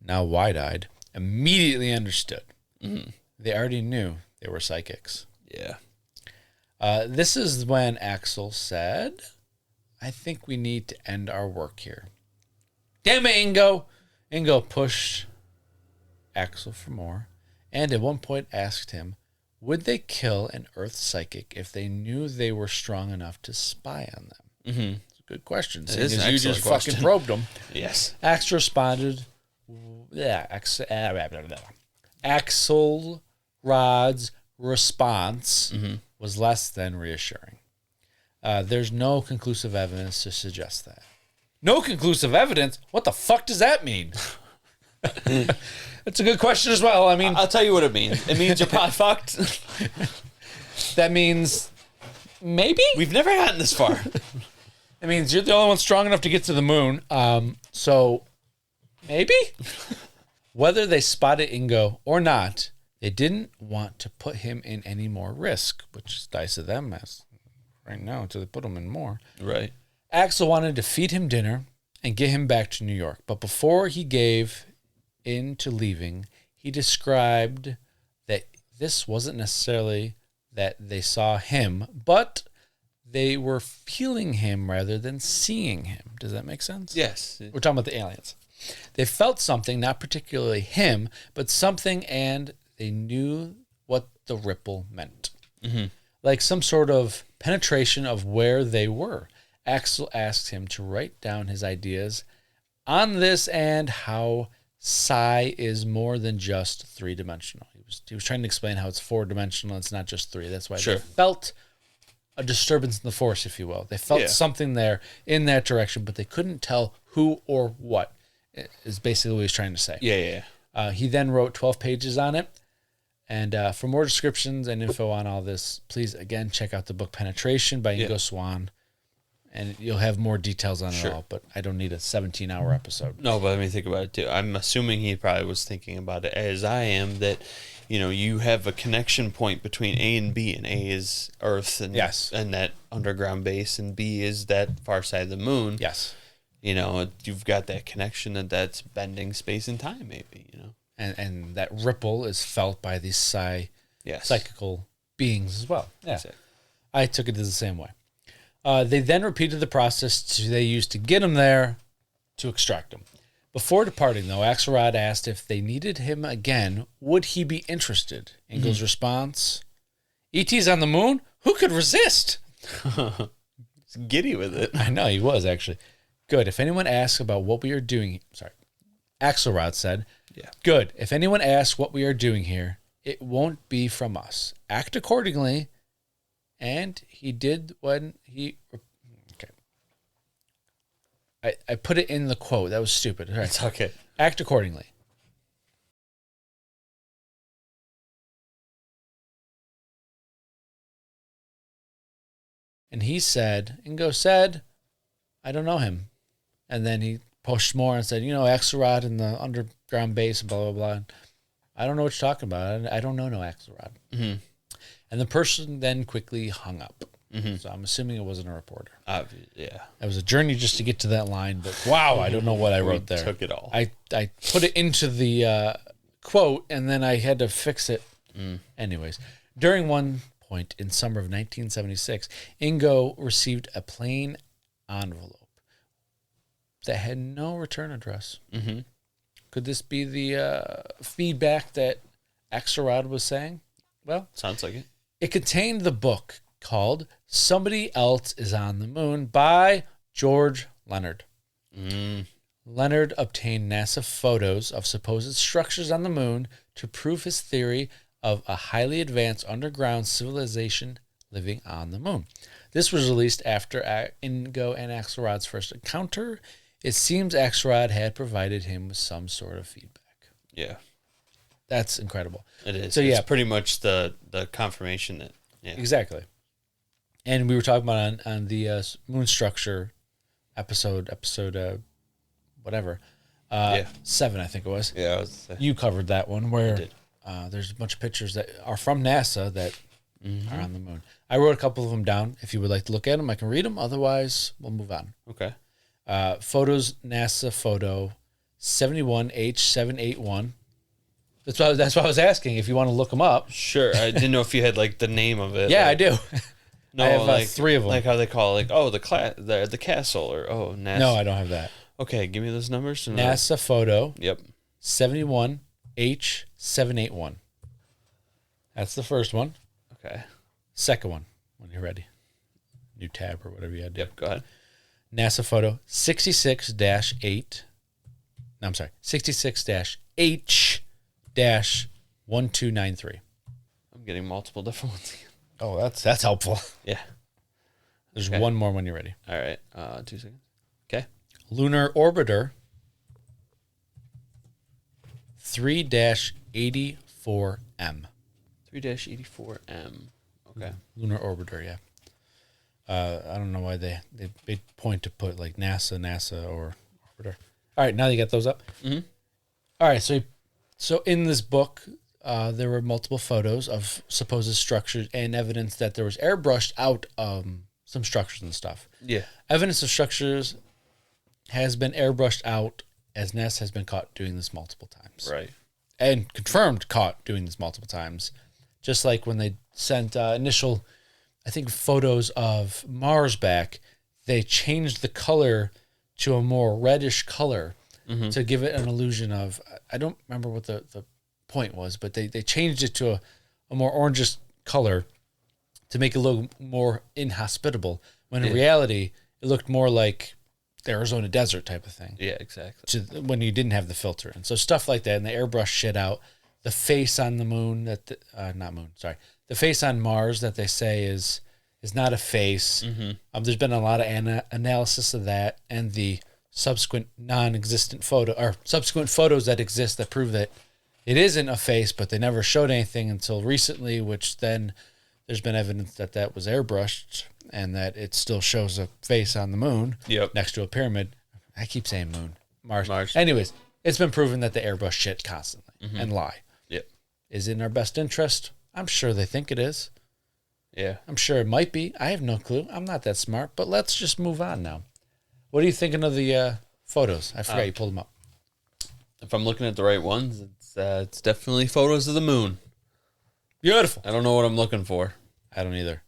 now wide-eyed, immediately understood. Mm-hmm. They already knew they were psychics. Yeah. This is when Axel said, I think we need to end our work here. Damn it, Ingo! Ingo pushed Axel for more, and at one point asked him, would they kill an Earth psychic if they knew they were strong enough to spy on them? Mm-hmm. It's a good question. It is an you excellent just question. fucking probed them. Yes. Axel responded, Axelrod's response was less than reassuring. There's no conclusive evidence to suggest that. No conclusive evidence? What the fuck does that mean? That's a good question as well. I mean, I'll tell you what it means. It means you're probably fucked. That means maybe? We've never gotten this far. It means you're the only one strong enough to get to the moon. So maybe? Whether they spotted Ingo or not, they didn't want to put him in any more risk, which is nice of them as right now until they put him in more. Right. Axel wanted to feed him dinner and get him back to New York. But before he gave in to leaving, he described that this wasn't necessarily that they saw him, but they were feeling him rather than seeing him. Does that make sense? Yes. We're talking about the aliens. They felt something, not particularly him, but something, and they knew what the ripple meant. Mm-hmm. like some sort of penetration of where they were. Axel asked him to write down his ideas on this and how psi is more than just three-dimensional. He was trying to explain how it's four-dimensional. It's not just three. That's why they felt a disturbance in the force, if you will. They felt something there in that direction, but they couldn't tell who or what, is basically what he's trying to say. Yeah. He then wrote 12 pages on it. And for more descriptions and info on all this, please, again, check out the book Penetration by Ingo Swann. And you'll have more details on it all, but I don't need a 17-hour episode. No, but let me think about it, too. I'm assuming he probably was thinking about it as I am, that, you know, you have a connection point between A and B, and A is Earth and, and that underground base, and B is that far side of the moon. Yes. You know, you've got that connection that's bending space and time, maybe, you know. And that ripple is felt by these psychical beings as well. Yeah. Exactly. I took it the same way. They then repeated the process they used to get him there to extract him. Before departing, though, Axelrod asked if they needed him again, would he be interested? Ingo's response, E.T.'s on the moon? Who could resist? He's giddy with it. I know, he was, actually. Good. If anyone asks about what we are doing... Axelrod said, good. If anyone asks what we are doing here, it won't be from us. Act accordingly. And he did when he... Okay. I put it in the quote. That was stupid. All right. It's okay. Act accordingly. And he said, Ingo said, I don't know him. And then he pushed more and said, you know, Axelrod in the underground base, blah, blah, blah. I don't know what you're talking about. I don't know no Axelrod. Mm-hmm. And the person then quickly hung up. Mm-hmm. So I'm assuming it wasn't a reporter. Yeah. It was a journey just to get to that line, but wow, I don't know what I wrote there. Took it all. I put it into the quote, and then I had to fix it. Anyways, during one point in summer of 1976, Ingo received a plain envelope that had no return address. Mm-hmm. Could this be the feedback that Axelrod was saying? Well, sounds like it. It contained the book called Somebody Else is on the Moon by George Leonard. Leonard obtained NASA photos of supposed structures on the moon to prove his theory of a highly advanced underground civilization living on the moon. This was released after Ingo and Axelrod's first encounter. It seems Axelrod had provided him with some sort of feedback. Yeah. That's incredible. It is. So, it's pretty much the confirmation that... Yeah. Exactly. And we were talking about on the moon structure episode whatever. 7, I think it was. Yeah. You covered that one where there's a bunch of pictures that are from NASA that are on the moon. I wrote a couple of them down. If you would like to look at them, I can read them. Otherwise, we'll move on. Okay. Photos, NASA photo 71H781. That's why I was asking if you want to look them up. Sure. I didn't know if you had like the name of it. Yeah, I do. No, I have like 3 of them. Like how they call it, like, the castle, or NASA. No, I don't have that. Okay, give me those numbers. NASA photo. Yep. 71H781. That's the first one. Okay. Second one, when you're ready. New tab or whatever you had to do. Yep, go ahead. NASA photo 66-8. No, I'm sorry. 66-H-1293. I'm getting multiple different ones. Oh, that's helpful. Yeah. There's one more when you're ready. All right. 2 seconds. Okay. Lunar Orbiter 3-84M. 3-84M. Okay. Lunar Orbiter, yeah. I don't know why they point to put like NASA or Orbiter. All right, now you got those up. Mm-hmm. All right, so in this book, there were multiple photos of supposed structures and evidence that there was airbrushed out some structures and stuff. Yeah. Evidence of structures has been airbrushed out as NASA has been caught doing this multiple times. Right. And confirmed caught doing this multiple times. Just like when they sent initial, I think, photos of Mars back, they changed the color to a more reddish color to give it an illusion of, I don't remember what the point was, but they changed it to a more orangish color to make it look more inhospitable, when in reality, it looked more like the Arizona desert type of thing. Yeah, exactly. When you didn't have the filter. And so stuff like that, and they airbrush shit out. The face on the moon, the face on Mars that they say is not a face. There's been a lot of analysis of that, and the subsequent non-existent subsequent photos that exist that prove that it isn't a face, but they never showed anything until recently, which then there's been evidence that that was airbrushed and that it still shows a face on the moon next to a pyramid. I keep saying moon. Mars. Anyways, it's been proven that they airbrush shit constantly and lie. Yep. Is it in our best interest? I'm sure they think it is. Yeah. I'm sure it might be. I have no clue. I'm not that smart, but let's just move on now. What are you thinking of the photos? I forgot you pulled them up. If I'm looking at the right ones, it's definitely photos of the moon. Beautiful. I don't know what I'm looking for. I don't either.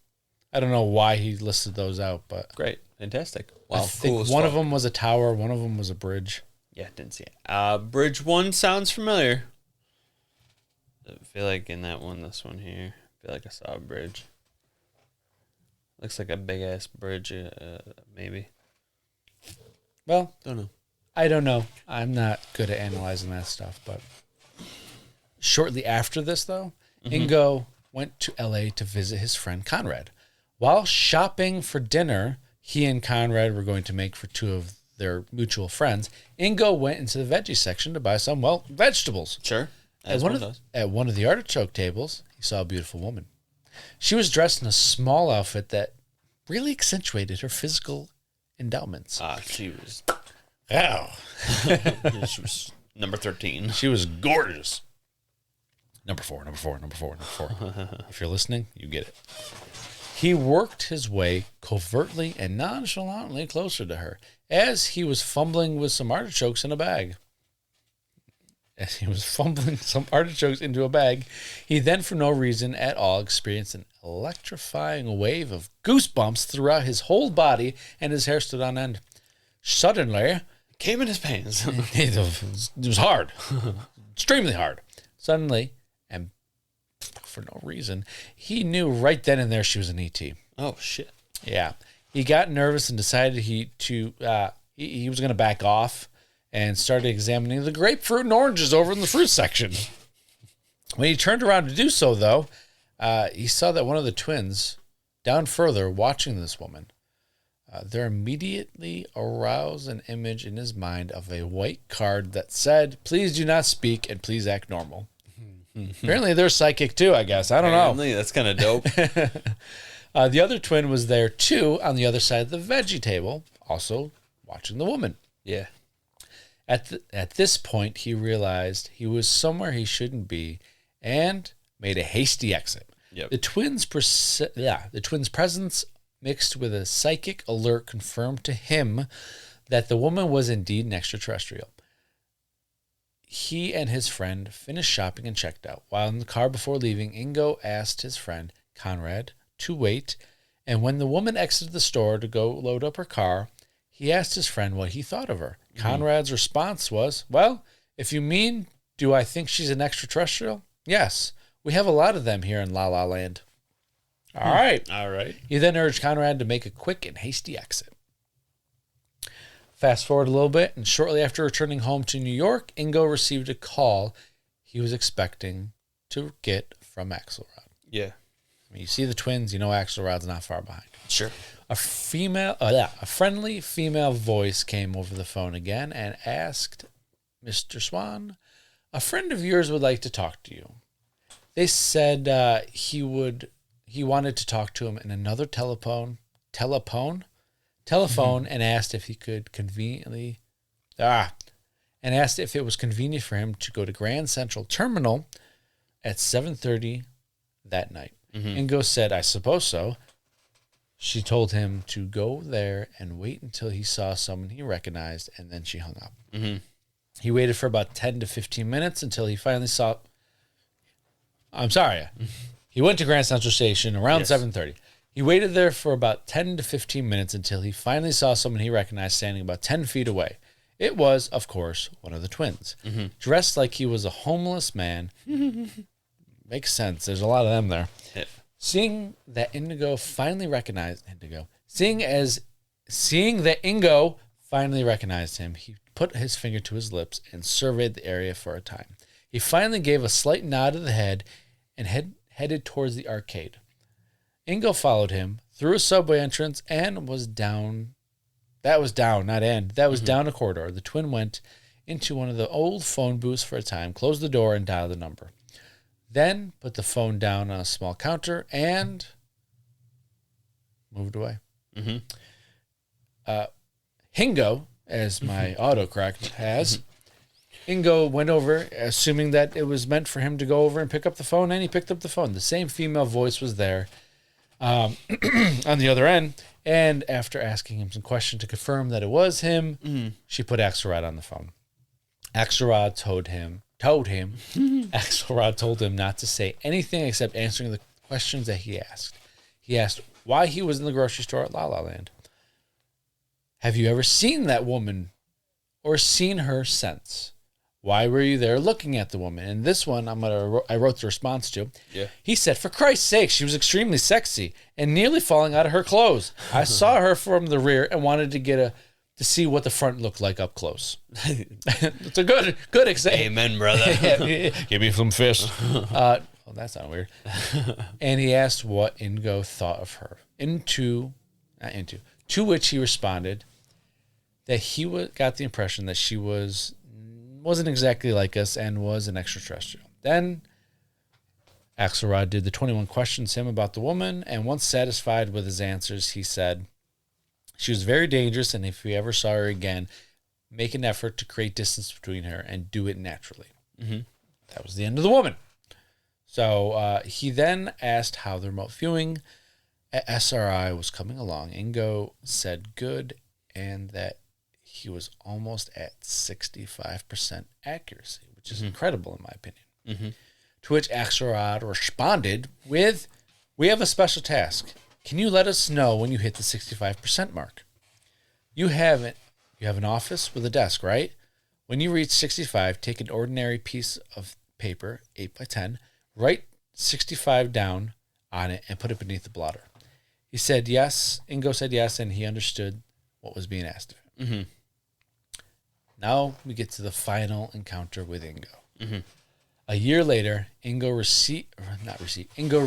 I don't know why he listed those out, but Great. Fantastic. Wow. I think one of them was a tower, one of them was a bridge. Yeah, didn't see it. Bridge 1 sounds familiar. I feel like in that one, this one here, I feel like I saw a bridge. Looks like a big-ass bridge, maybe. Well, Don't know. I don't know. I'm not good at analyzing that stuff, but shortly after this, though, Ingo went to L.A. to visit his friend Conrad. While shopping for dinner he and Conrad were going to make for two of their mutual friends, Ingo went into the veggie section to buy some, vegetables. Sure. At one of the artichoke tables, he saw a beautiful woman. She was dressed in a small outfit that really accentuated her physical endowments. She was... Oh. she was number 13. She was gorgeous. Number four. If you're listening, you get it. He worked his way covertly and nonchalantly closer to her as he was fumbling with some artichokes in a bag. As he was fumbling some artichokes into a bag, he then, for no reason at all, experienced an electrifying wave of goosebumps throughout his whole body, and his hair stood on end. Suddenly, Came in his pants. it was hard, extremely hard. Suddenly, and for no reason, he knew right then and there she was an ET. Oh, shit. Yeah. He got nervous and decided he was going to back off and started examining the grapefruit and oranges over in the fruit section. When he turned around to do so, though, he saw that one of the twins, down further, watching this woman, there immediately aroused an image in his mind of a white card that said, "Please do not speak and please act normal." Apparently they're psychic too, I guess. I don't know. That's kind of dope. The other twin was there too on the other side of the veggie table, also watching the woman. Yeah. At this point, he realized he was somewhere he shouldn't be and made a hasty exit. Yep. The twins' presence mixed with a psychic alert confirmed to him that the woman was indeed an extraterrestrial. He and his friend finished shopping and checked out. While in the car before leaving, Ingo asked his friend, Conrad, to wait, and when the woman exited the store to go load up her car, he asked his friend what he thought of her. Conrad's response was, "Well, if you mean, do I think she's an extraterrestrial? Yes, we have a lot of them here in La La Land." All right. He then urged Conrad to make a quick and hasty exit. Fast forward a little bit, and shortly after returning home to New York, Ingo received a call he was expecting to get from Axelrod. Yeah. I mean, you see the twins, you know Axelrod's not far behind. Sure. A friendly female voice came over the phone again and asked, "Mr. Swann, a friend of yours would like to talk to you. They said he wanted to talk to him in another telephone, and asked if he could asked if it was convenient for him to go to Grand Central Terminal at 7:30 that night." Ingo said, "I suppose so." She told him to go there and wait until he saw someone he recognized, and then she hung up. He waited for about 10 to 15 minutes until he finally saw... He went to Grand Central Station around 7:30. He waited there for about 10 to 15 minutes until he finally saw someone he recognized standing about 10 feet away. It was, of course, one of the twins, dressed like he was a homeless man. Makes sense. There's a lot of them there. Yeah. Seeing that Indigo finally recognized seeing that Ingo finally recognized him, he put his finger to his lips and surveyed the area for a time. He finally gave a slight nod of the head and headed towards the arcade. Ingo followed him through a subway entrance and was down. That was down, not in. That was down a corridor. The twin went into one of the old phone booths for a time, closed the door, and dialed the number. Then put the phone down on a small counter and moved away. Hingo, as my autocorrect has, Ingo went over, assuming that it was meant for him to go over and pick up the phone, and he picked up the phone. The same female voice was there on the other end, and after asking him some questions to confirm that it was him, she put Axelrod on the phone. Axelrod told him Axelrod told him not to say anything except answering the questions that he asked. He asked why he was in the grocery store at La La Land. Have you ever seen that woman or seen her since? Why were you there looking at the woman? And this one I wrote the response to. Yeah. He said, for Christ's sake, she was extremely sexy and nearly falling out of her clothes. I saw her from the rear and wanted to get to see what the front looked like up close. It's a good example. Amen, brother. Give me some fish. Well, that sounded weird. And he asked what Ingo thought of her. To which he responded that he got the impression that she wasn't exactly like us and was an extraterrestrial. Then Axelrod did the 21 questions to him about the woman, and once satisfied with his answers, he said she was very dangerous, and if we ever saw her again, make an effort to create distance between her and do it naturally. That was the end of the woman. So he then asked how the remote viewing at SRI was coming along. Ingo said good, and that he was almost at 65% accuracy, which is incredible in my opinion. To which Axelrod responded with, we have a special task. Can you let us know when you hit the 65% mark? You have an office with a desk, right? When you reach 65, take an ordinary piece of paper, 8 by 10, write 65 down on it and put it beneath the blotter. He said yes. Ingo said yes, and he understood what was being asked of him. Now we get to the final encounter with Ingo. A year later, Ingo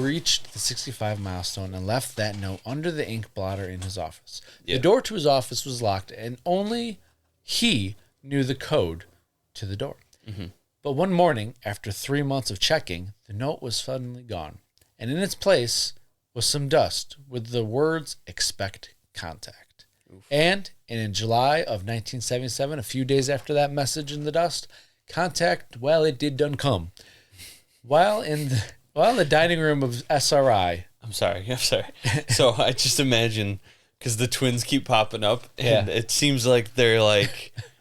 reached the 65 milestone and left that note under the ink blotter in his office. The door to his office was locked, and only he knew the code to the door. But one morning, after 3 months of checking, the note was suddenly gone, and in its place was some dust with the words, expect contact. And in July of 1977, a few days after that message in the dust, contact, well, it did done come. While in the dining room of SRI. I'm sorry. So I just imagine, because the twins keep popping up, and it seems like they're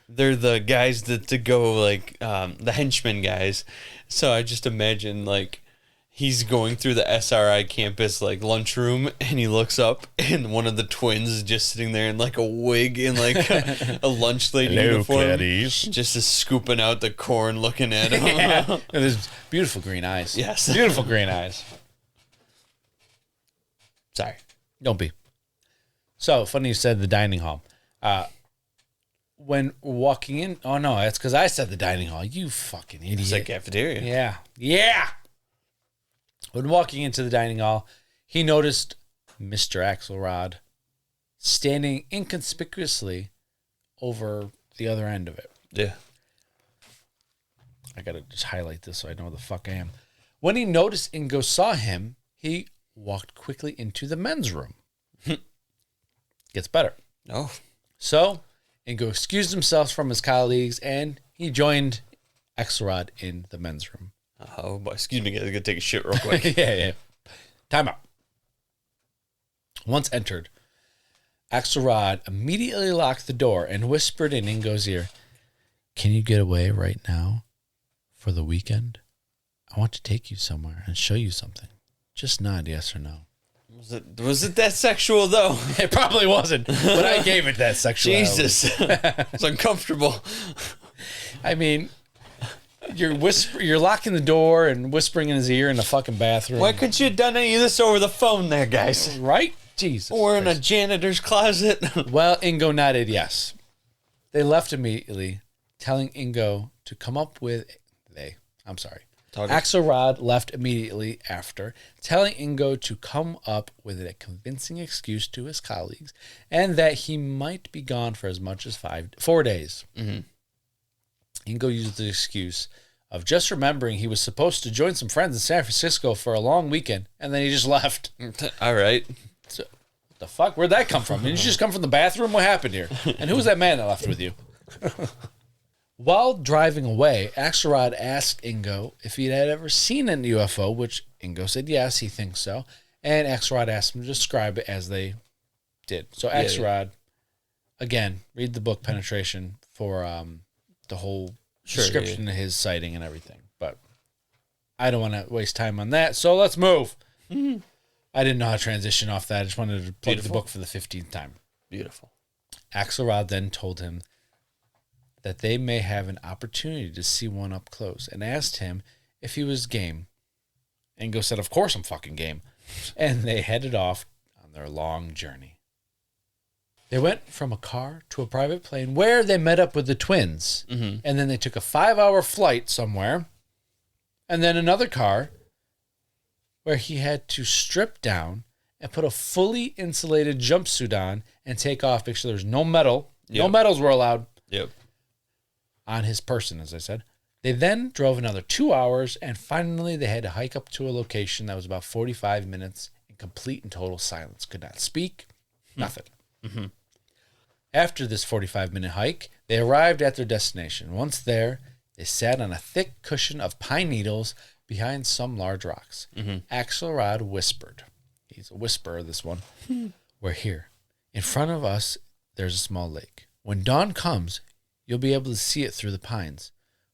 the guys that go the henchmen guys. So I just imagine he's going through the SRI campus lunchroom, and he looks up, and one of the twins is just sitting there in a wig and a lunch lady uniform. Caddies. Just is scooping out the corn, looking at him. And there's beautiful green eyes. Yes. Beautiful green eyes. Sorry. Don't be. So, funny you said the dining hall. When walking in... Oh, no, that's because I said the dining hall. You fucking idiot. It's like cafeteria. Yeah. When walking into the dining hall, he noticed Mr. Axelrod standing inconspicuously over the other end of it. Yeah. I gotta just highlight this so I know where the fuck I am. When he noticed Ingo saw him, he walked quickly into the men's room. Gets better. Oh. So, Ingo excused himself from his colleagues, and he joined Axelrod in the men's room. Oh, excuse me, guys. I gotta take a shit real quick. Yeah. Time out. Once entered, Axelrod immediately locked the door and whispered in Ingo's ear, "Can you get away right now for the weekend? I want to take you somewhere and show you something. Just nod yes or no." Was it that sexual, though? It probably wasn't, but I gave it that sexuality. Jesus. It's uncomfortable. I mean... You're locking the door and whispering in his ear in the fucking bathroom. Why couldn't you have done any of this over the phone there, guys? Right? Jesus. Or in a janitor's closet? Well, Ingo nodded yes. They left immediately, telling Ingo to come up with... Axelrod left immediately after, telling Ingo to come up with a convincing excuse to his colleagues and that he might be gone for as much as 4 days. Mm-hmm. Ingo used the excuse of just remembering he was supposed to join some friends in San Francisco for a long weekend, and then he just left. All right. So, what the fuck? Where'd that come from? Did you just come from the bathroom? What happened here? And who was that man that left with you? While driving away, Axelrod asked Ingo if he had ever seen an UFO, which Ingo said yes, he thinks so. And Axelrod asked him to describe it as they did. So Axelrod, again, read the book Penetration for the whole description of his sighting and everything. But I don't want to waste time on that, so let's move. Mm-hmm. I didn't know how to transition off that. I just wanted to plug the book for the 15th time. Beautiful. Axelrod then told him that they may have an opportunity to see one up close and asked him if he was game. Ingo said, of course I'm fucking game. And they headed off on their long journey. They went from a car to a private plane where they met up with the twins. Mm-hmm. And then they took a 5-hour flight somewhere. And then another car where he had to strip down and put a fully insulated jumpsuit on and take off. Make sure there's no metal. Yep. No metals were allowed. Yep. On his person, as I said. They then drove another 2 hours, and finally they had to hike up to a location that was about 45 minutes in complete and total silence. Could not speak, nothing. Mm-hmm. After this 45-minute hike, they arrived at their destination. Once there, they sat on a thick cushion of pine needles behind some large rocks. Mm-hmm. Axelrod whispered. He's a whisperer, this one. We're here. In front of us, there's a small lake. When dawn comes, you'll be able to see it through the pines.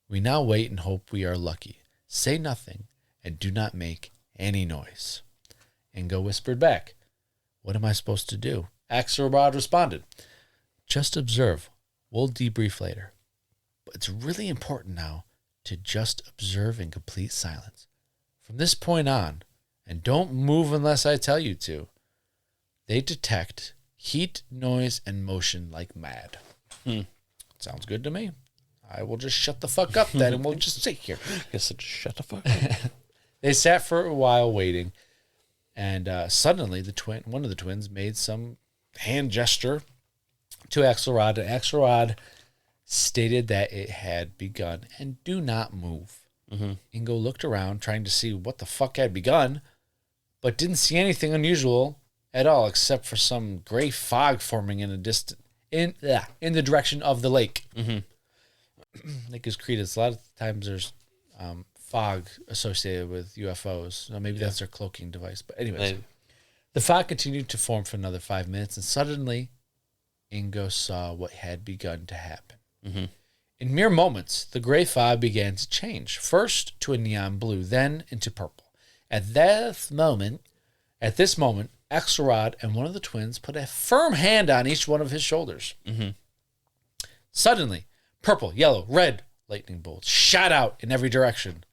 We now wait and hope we are lucky. Say nothing and do not make any noise. Ingo whispered back. What am I supposed to do? Axelrod responded. Just observe. We'll debrief later. But it's really important now to just observe in complete silence. From this point on, and don't move unless I tell you to, they detect heat, noise, and motion like mad. Sounds good to me. I will just shut the fuck up then, and we'll just sit here. Guess I'll just shut the fuck up. They sat for a while waiting, and suddenly one of the twins made some hand gesture to Axelrod, and Axelrod stated that it had begun, and do not move. Mm-hmm. Ingo looked around, trying to see what the fuck had begun, but didn't see anything unusual at all, except for some gray fog forming in a distance. In the direction of the lake. Mm-hmm. Lake is Credence. A lot of times there's fog associated with UFOs. So maybe that's their cloaking device. But anyways, the fog continued to form for another 5 minutes, and suddenly Ingo saw what had begun to happen. Mm-hmm. In mere moments, the gray fog began to change, first to a neon blue, then into purple. At this moment, Axelrod and one of the twins put a firm hand on each one of his shoulders. Mm-hmm. Suddenly, purple, yellow, red lightning bolts shot out in every direction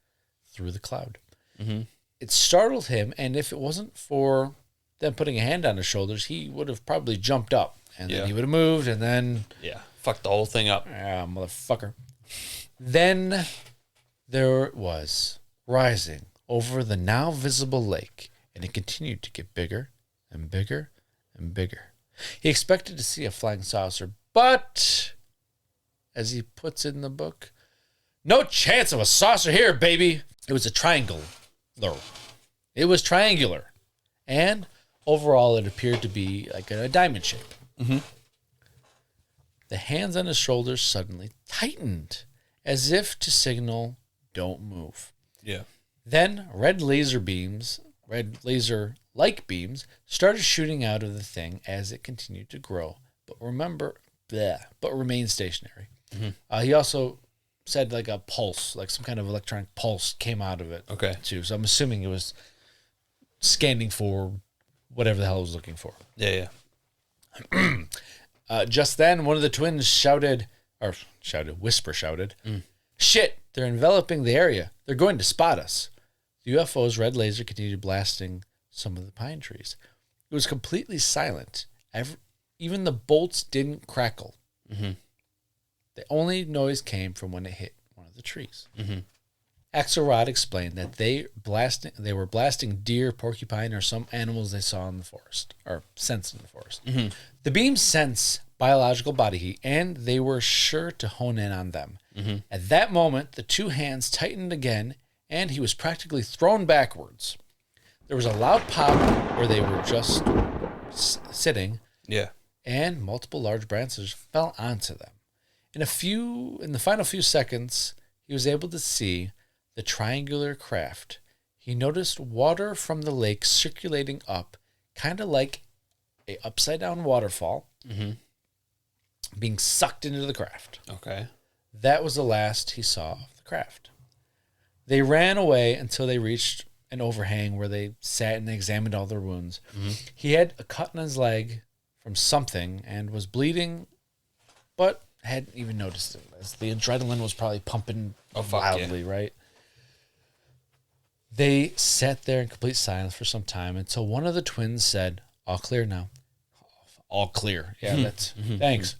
through the cloud. Mm-hmm. It startled him, and if it wasn't for them putting a hand on his shoulders, he would have probably jumped up, and then he would have moved, and then... Yeah, fucked the whole thing up. Yeah, motherfucker. Then there it was, rising over the now visible lake, and it continued to get bigger and bigger and bigger. He expected to see a flying saucer, but, as he puts in the book, no chance of a saucer here, baby. It was a triangle. It was triangular. And overall, it appeared to be like a diamond shape. Mm-hmm. The hands on his shoulders suddenly tightened, as if to signal, don't move. Yeah. Then red laser-like beams started shooting out of the thing as it continued to grow, but remained stationary. Mm-hmm. He also said like a pulse, like some kind of electronic pulse came out of it. Okay. Too. So I'm assuming it was scanning for whatever the hell it was looking for. Yeah. Just then, one of the twins shouted, Shit, they're enveloping the area. They're going to spot us. The UFO's red laser continued blasting some of the pine trees. It was completely silent. Even the bolts didn't crackle. Mm-hmm. The only noise came from when it hit one of the trees. Mm-hmm. Axelrod explained that they were blasting deer, porcupine, or some animals they saw in the forest, or sensed in the forest. Mm-hmm. The beams sense biological body heat, and they were sure to hone in on them. Mm-hmm. At that moment, the two hands tightened again, and he was practically thrown backwards. There was a loud pop where they were just sitting, Yeah. and multiple large branches fell onto them. In the final few seconds, he was able to see the triangular craft. He noticed water from the lake circulating up, kind of like a upside-down waterfall, Mm-hmm. being sucked into the craft. Okay. That was the last he saw of the craft. They ran away until they reached an overhang where they sat and examined all their wounds. Mm-hmm. He had a cut in his leg from something and was bleeding, but hadn't even noticed it, as the adrenaline was probably pumping wildly, right? They sat there in complete silence for some time until one of the twins said, "All clear now." All clear. Yeah, that's thanks.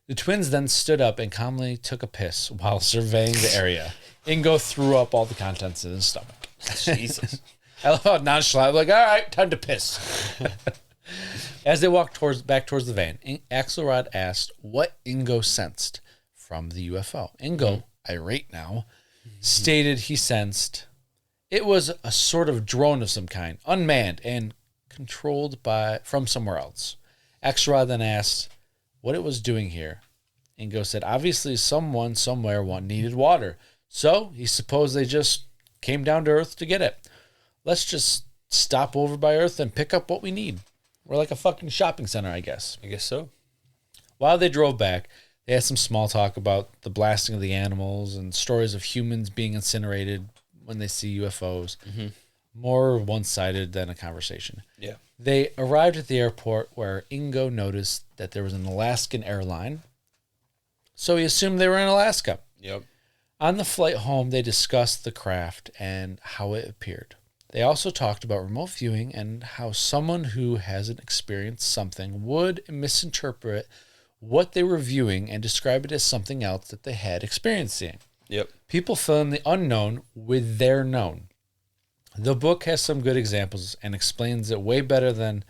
The twins then stood up and calmly took a piss while surveying the area. Ingo threw up all the contents in his stomach. Jesus. I love how nonchalant, like, all right, time to piss. As they walked back towards the van, Axelrod asked what Ingo sensed from the UFO. Ingo, irate now, stated he sensed it was a sort of drone of some kind, unmanned and controlled from somewhere else. Axelrod then asked what it was doing here. Ingo said, obviously someone somewhere needed water, so he supposed they just came down to Earth to get it. Let's just stop over by Earth and pick up what we need. We're like a fucking shopping center, I guess. I guess so. While they drove back, they had some small talk about the blasting of the animals and stories of humans being incinerated when they see UFOs. Mm-hmm. More one-sided than a conversation. Yeah. They arrived at the airport where Ingo noticed that there was an Alaskan airline, so he assumed they were in Alaska. Yep. On the flight home, they discussed the craft and how it appeared. They also talked about remote viewing and how someone who hasn't experienced something would misinterpret what they were viewing and describe it as something else that they had experienced seeing. Yep. People fill in the unknown with their known. The book has some good examples and explains it way better than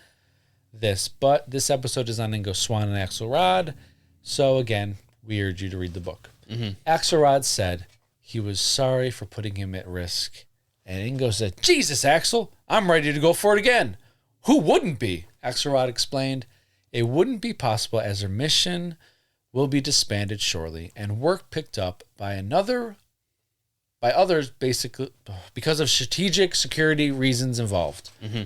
this, but this episode is on Ingo Swann and Axelrod, so again, we urge you to read the book. Mm-hmm. Axelrod said he was sorry for putting him at risk, and Ingo said, Jesus, Axel, I'm ready to go for it again. Who wouldn't be? Axelrod explained, it wouldn't be possible as their mission will be disbanded shortly and work picked up by others, basically because of strategic security reasons involved. Mm-hmm.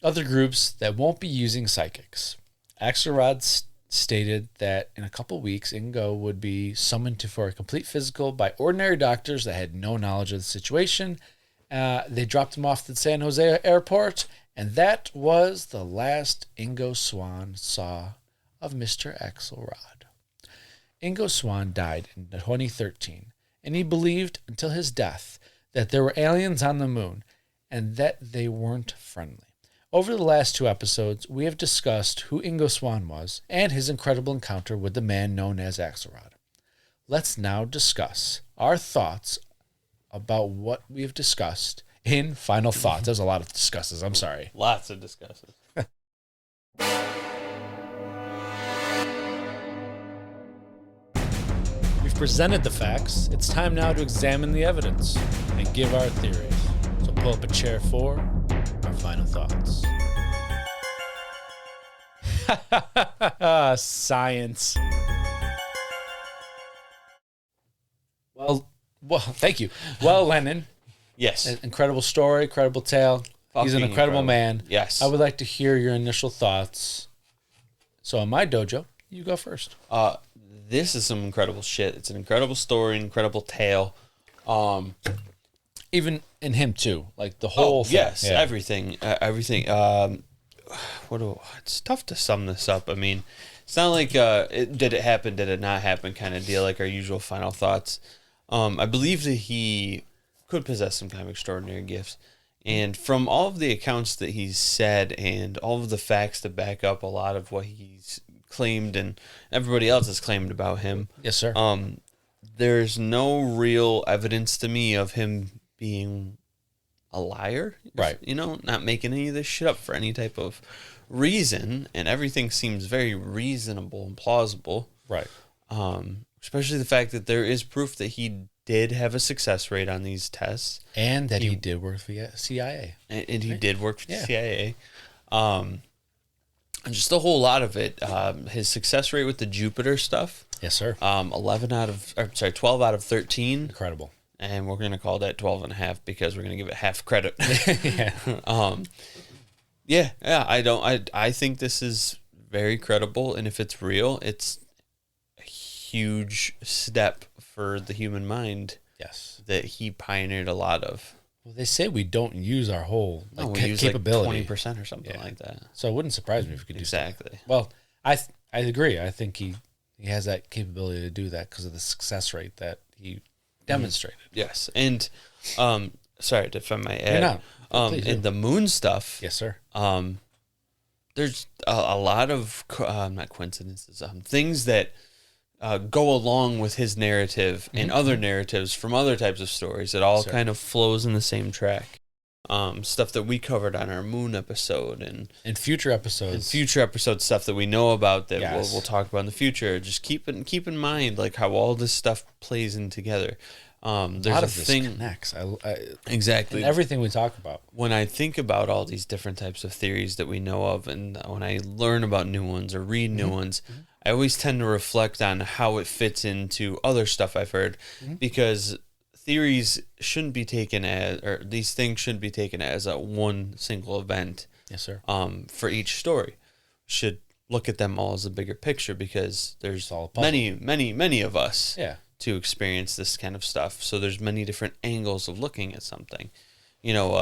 Other groups that won't be using psychics. Axelrod stated that in a couple weeks, Ingo would be summoned for a complete physical by ordinary doctors that had no knowledge of the situation. They dropped him off at the San Jose airport, and that was the last Ingo Swann saw of Mr. Axelrod. Ingo Swann died in 2013. And he believed until his death that there were aliens on the moon and that they weren't friendly. Over the last 2 episodes, we have discussed who Ingo Swann was and his incredible encounter with the man known as Axelrod. Let's now discuss our thoughts about what we have discussed in final thoughts. There's a lot of discusses. I'm sorry. Lots of discusses. We've presented the facts. It's time now to examine the evidence and give our theories. So pull up a chair for our final thoughts. Science. Well, thank you. Well, Lennon, Yes. an incredible story, incredible tale. He's an Fucking incredible incredible. man. Yes. I would like to hear your initial thoughts. So in my dojo, you go first. This is some incredible shit. It's an incredible story, incredible tale. Even in him too, like the whole thing. Yes, Yeah. everything. It's tough to sum this up. I mean, it's not like did it happen, did it not happen kind of deal, like our usual final thoughts. I believe that he could possess some kind of extraordinary gifts. And from all of the accounts that he's said and all of the facts that back up a lot of what he's claimed and everybody else has claimed about him, Yes, sir. there's no real evidence to me of him being a liar. Right. You know, not making any of this shit up for any type of reason. And everything seems very reasonable and plausible. Right. Especially the fact that there is proof that he did have a success rate on these tests. And that he did work for the CIA. And he did work for the Yeah. CIA. And just a whole lot of it. His success rate with the Jupiter stuff. Yes, sir. 12 out of 13. Incredible. And we're going to call that 12 and a half because we're going to give it half credit. Yeah. I think this is very credible. And if it's real, it's a huge step for the human mind. Yes. That he pioneered a lot of. Well, they say we don't use our whole We use capability. like 20% or something like that. So it wouldn't surprise me if we could do Exactly. that. Well, I agree. I think he has that capability to do that because of the success rate that he demonstrated. Yes. And sorry if I might add. You're not. Please do. And the moon stuff. Yes, sir. There's a lot of not coincidences, things that go along with his narrative and other narratives from other types of stories. It all kind of flows in the same track. Stuff that we covered on our moon episode and In future episodes. stuff that we know about that Yes. we'll talk about in the future. Just keep in mind like how all this stuff plays in together. There's a lot a of this thing connects. exactly. And everything we talk about. When I think about all these different types of theories that we know of, and when I learn about new ones or read new ones, I always tend to reflect on how it fits into other stuff I've heard, because theories shouldn't be taken as, or these things shouldn't be taken as a one single event. Yes, sir. For each story, should look at them all as a bigger picture, because there's all a puzzle. many of us. Yeah. To experience this kind of stuff. So there's many different angles of looking at something. You know,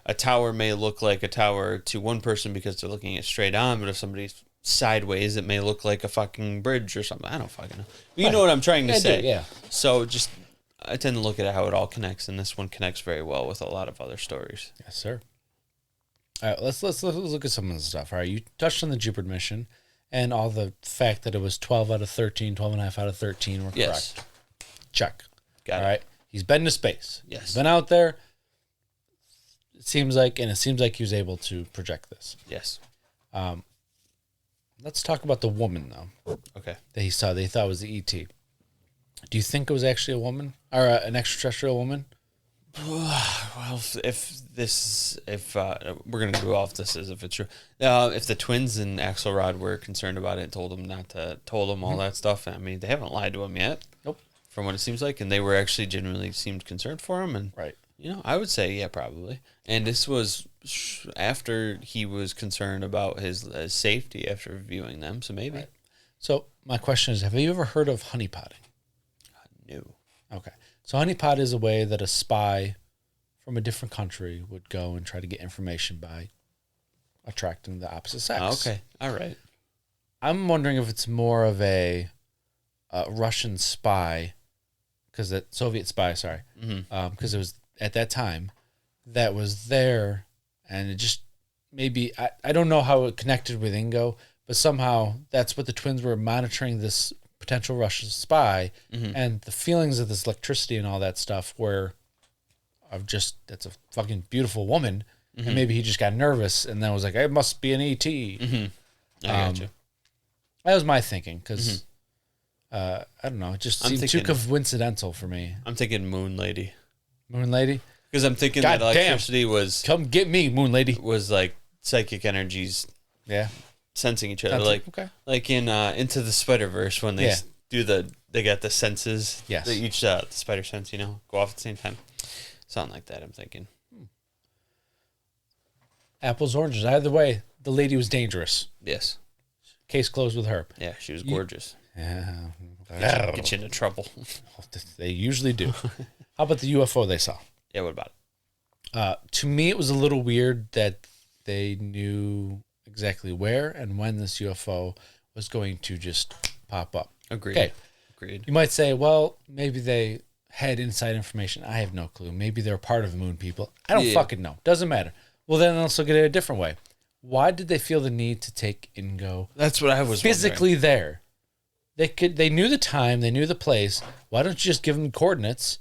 a tower may look like a tower to one person because they're looking at straight on, but if somebody's sideways, it may look like a fucking bridge or something. I don't fucking know. But you know what I'm trying to say. Yeah. So just, I tend to look at how it all connects, and this one connects very well with a lot of other stories. Yes, sir. All right, let's look at some of the stuff. All right, you touched on the Jupiter mission and all the fact that it was 12 out of 13, 12 and a half out of 13 were Yes. correct. Check. Got All it. right. He's been to space. Yes. He's been out there. It seems like he was able to project this. Yes. Let's talk about the woman, though, Okay. that he saw. They thought was the ET. Do you think it was actually a woman or an extraterrestrial woman? Well, if we're gonna go off this as if it's true, if the twins and Axelrod were concerned about it and told him all that stuff, I mean, they haven't lied to him yet. Nope. From what it seems like, and they were actually genuinely seemed concerned for him, and Right. you know, I would say yeah, probably. And this was after he was concerned about his safety after viewing them, so maybe. Right. So my question is, have you ever heard of honeypotting? No. Okay. So honeypot is a way that a spy from a different country would go and try to get information by attracting the opposite sex. Okay. All right. I'm wondering if it's more of a Russian spy, because that Soviet spy, sorry, because it was at that time that was there, and it just maybe I don't know how it connected with Ingo, but somehow that's what the twins were monitoring, this potential Russian spy, and the feelings of this electricity and all that stuff were of just, that's a fucking beautiful woman, and maybe he just got nervous and then was like, it must be an ET. I got you. That was my thinking, because I don't know, it just I'm seemed too thinking- coincidental for me. I'm thinking Moon Lady, Moon Lady, because I'm thinking God that damn. electricity come get me, Moon Lady. was like psychic energies Yeah. sensing each other, Sounds like okay. like in Into the Spider-Verse when they Yeah. they got the senses. Yes. That each the spider sense, go off at the same time. Something like that. I'm thinking. Apples, oranges. Either way, the lady was dangerous. Yes. Case closed with her. Yeah, she was gorgeous. Yeah. Get you into trouble. They usually do. How about the UFO they saw? Yeah. What about it? To me, it was a little weird that they knew exactly where and when this UFO was going to just pop up. Agreed. Okay. Agreed. You might say, well, maybe they had inside information. I have no clue. Maybe they're part of moon people. I don't Yeah. fucking know. Doesn't matter. Well, then let's look at it a different way. Why did they feel the need to take Ingo That's what I was physically there? They knew the time, they knew the place. Why don't you just give them coordinates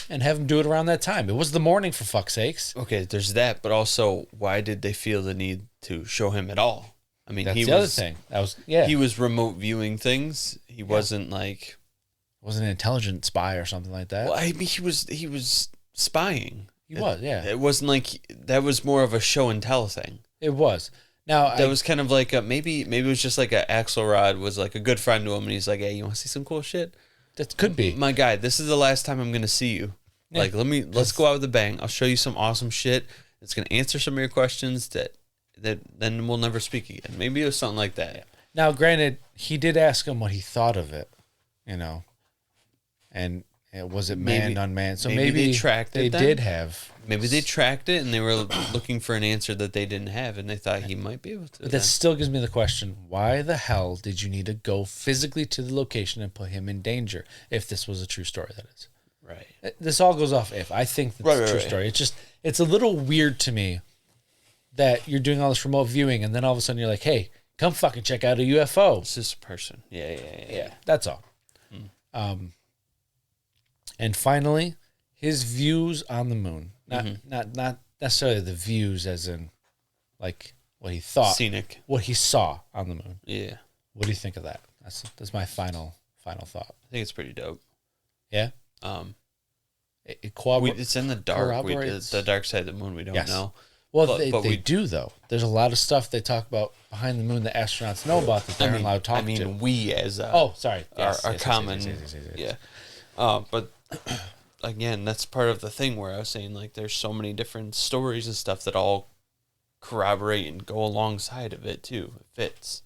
and have them do it around that time? It was the morning, for fuck's sakes. Okay, there's that, but also, why did they feel the need to show him at all? I mean, That's he the was other thing. That was he was remote viewing things. He wasn't like wasn't an intelligent spy or something like that. well, I mean, he was spying. He was, yeah. It wasn't like that was more of a show and tell thing. It was. Now That was kind of like maybe it was just like a Axelrod was like a good friend to him, and he's like, "Hey, you want to see some cool shit? that could be. My guy, this is the last time I'm gonna see you. Yeah. Like, let's go out with a bang. I'll show you some awesome shit. It's gonna answer some of your questions that then we'll never speak again. Maybe it was something like that. Yeah. Now, granted, he did ask him what he thought of it, you know, and was it manned, unmanned? So maybe they tracked it. They then. did have. Maybe they tracked it and they were looking for an answer that they didn't have, and they thought he might be able to. But that still gives me the question: why the hell did you need to go physically to the location and put him in danger? If this was a true story, that is. Right. This all goes off if. I think that's a true story. It's a little weird to me that you're doing all this remote viewing and then all of a sudden you're like, hey, come fucking check out a UFO. It's just a person. Yeah. That's all. And finally, his views on the moon. Not necessarily the views as in like what he thought. Scenic. What he saw on the moon. Yeah. What do you think of that? That's my final thought. I think it's pretty dope. Yeah? It It's in the dark. corroborates. The dark side of the moon, we don't know. Well, But they we do, though. There's a lot of stuff they talk about behind the moon that astronauts know about that they're not allowed to talk to. we as Sorry. our common, yes. But again, that's part of the thing where I was saying like there's so many different stories and stuff that all corroborate and go alongside of it too. It fits.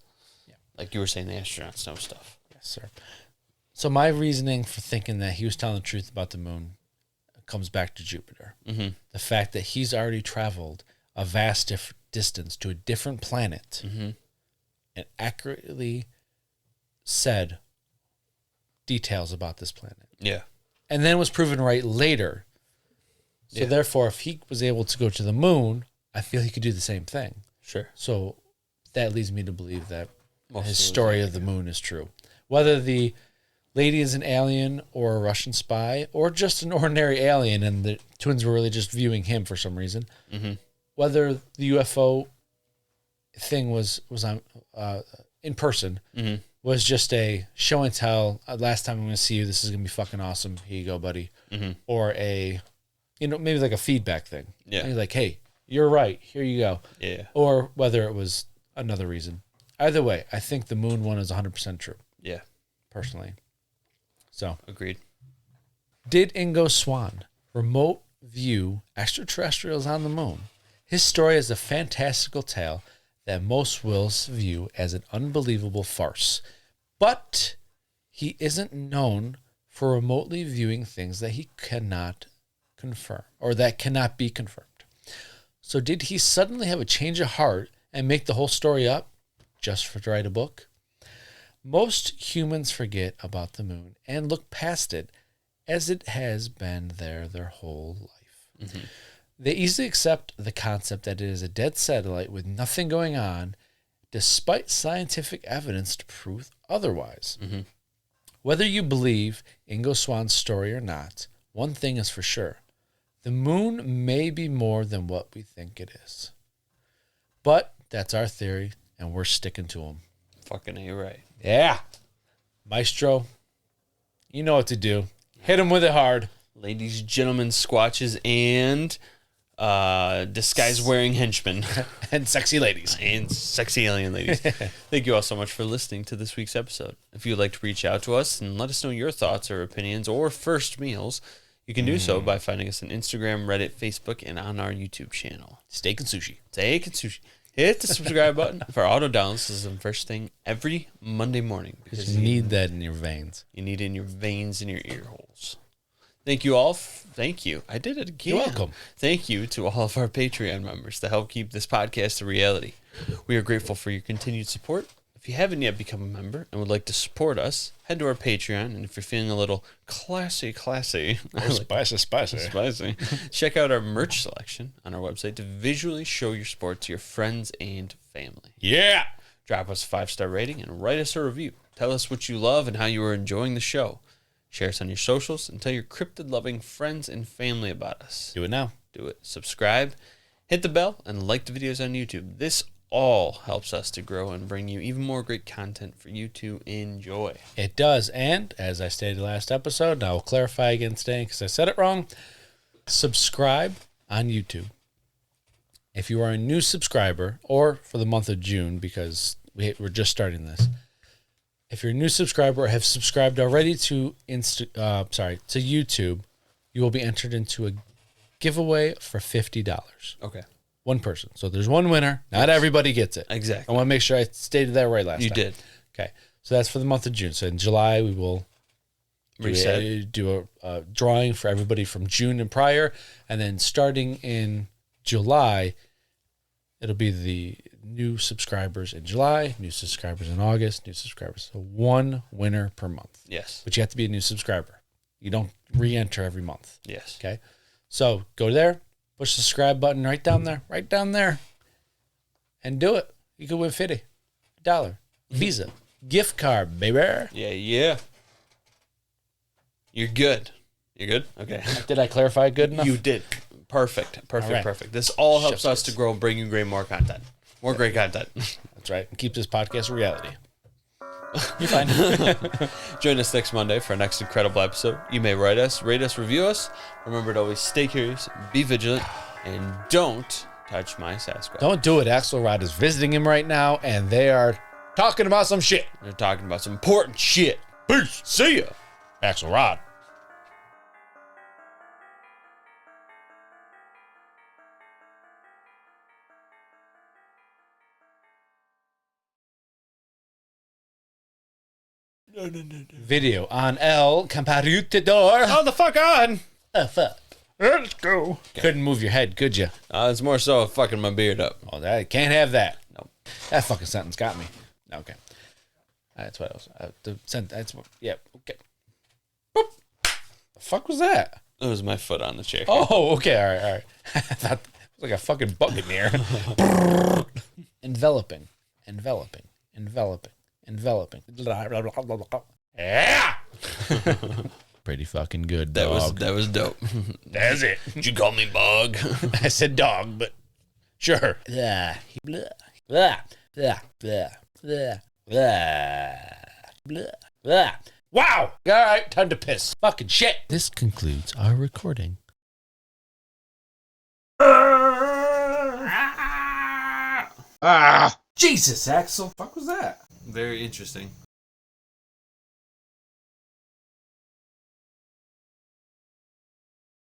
Yeah. Like you were saying, the astronauts know stuff. Yes, sir. So my reasoning for thinking that he was telling the truth about the moon comes back to Jupiter. Mm-hmm. The fact that he's already traveled a vast distance to a different planet and accurately said details about this planet. Yeah. And then was proven right later. So therefore, if he was able to go to the moon, I feel he could do the same thing. Sure. So that leads me to believe that Most his of story of the moon is true. Whether the lady is an alien or a Russian spy or just an ordinary alien and the twins were really just viewing him for some reason, whether the UFO thing was on in person, was just a show and tell. Last time I'm going to see you, this is going to be fucking awesome. Here you go, buddy. Or a, maybe like a feedback thing. Yeah. Maybe like, hey, you're right. Here you go. Yeah. Or whether it was another reason. Either way, I think the moon one is 100% true, Yeah. personally. So, Agreed. did Ingo Swann remote view extraterrestrials on the moon? His story is a fantastical tale that most will view as an unbelievable farce. But he isn't known for remotely viewing things that he cannot confirm or that cannot be confirmed. So did he suddenly have a change of heart and make the whole story up just to write a book? Most humans forget about the moon and look past it as it has been there their whole life. They easily accept the concept that it is a dead satellite with nothing going on, despite scientific evidence to prove otherwise. Whether you believe Ingo Swann's story or not, one thing is for sure. The moon may be more than what we think it is. But that's our theory, and we're sticking to them. Fucking A, right. Yeah. Maestro, you know what to do. Hit him with it hard. Ladies, gentlemen, squatches, and disguise-wearing henchmen. And sexy ladies. And sexy alien ladies. Thank you all so much for listening to this week's episode. If you'd like to reach out to us and let us know your thoughts or opinions or first meals, you can do so by finding us on Instagram, Reddit, Facebook, and on our YouTube channel. Steak and sushi. Steak and sushi. Hit the subscribe button for auto downloads. This is the first thing every Monday morning. Because you need that in your veins. You need it in your veins and your ear holes. Thank you all. Thank you. I did it again. You're welcome. Thank you to all of our Patreon members to help keep this podcast a reality. We are grateful for your continued support. If you haven't yet become a member and would like to support us, head to our Patreon. And if you're feeling a little classy, Spicy. spicy, check out our merch selection on our website to visually show your sport to your friends and family. Yeah. Drop us a 5-star rating and write us a review. Tell us what you love and how you are enjoying the show. Share us on your socials and tell your cryptid-loving friends and family about us. Do it now. Do it. Subscribe, hit the bell, and like the videos on YouTube. This all helps us to grow and bring you even more great content for you to enjoy. It does. And as I stated last episode, and I will clarify again today because I said it wrong, subscribe on YouTube. If you are a new subscriber, or for the month of June, because we're just starting this, if you're a new subscriber or have subscribed already to YouTube, you will be entered into a giveaway for $50. Okay. One person. So there's one winner. Not everybody gets it. Exactly. I want to make sure I stated that right last time. You did. Okay. So that's for the month of June. So in July, we will do a drawing for everybody from June and prior. And then starting in July, it'll be the new subscribers in July, new subscribers in August, new subscribers. So one winner per month. Yes. But you have to be a new subscriber. You don't re-enter every month. Yes. Okay. So go there, push the subscribe button right down there, and do it. You could win $50. Visa. Gift card, baby. Yeah. You're good. You're good? Okay. Did I clarify it good enough? You did. Perfect. All right. Perfect. This all helps us to grow and bring you more content. More great content. That's right. And keep this podcast a reality. You're fine. Join us next Monday for our next incredible episode. You may write us, rate us, review us. Remember to always stay curious, be vigilant, and don't touch my Sasquatch. Don't do it. Axelrod is visiting him right now, and they are talking about some shit. They're talking about some important shit. Peace. See ya. Axelrod. No. Video on El Computador. Oh, the fuck on! Fuck. Let's go. Couldn't move your head, could you? It's more so fucking my beard up. Oh, that can't have that. No. That fucking sentence got me. Okay. That's what else. That's what. Yeah. Okay. Boop. The fuck was that? It was my foot on the chair. Oh, okay. All right. I thought it was like a fucking bug in here. Enveloping. Yeah. Pretty fucking good, dog. That was dope. That's it. Did you call me bug? I said dog, but sure. Blah, blah, blah, blah, blah, blah, blah, blah. Wow! All right, time to piss. Fucking shit. This concludes our recording. Jesus, Axel. Fuck was that? Very interesting.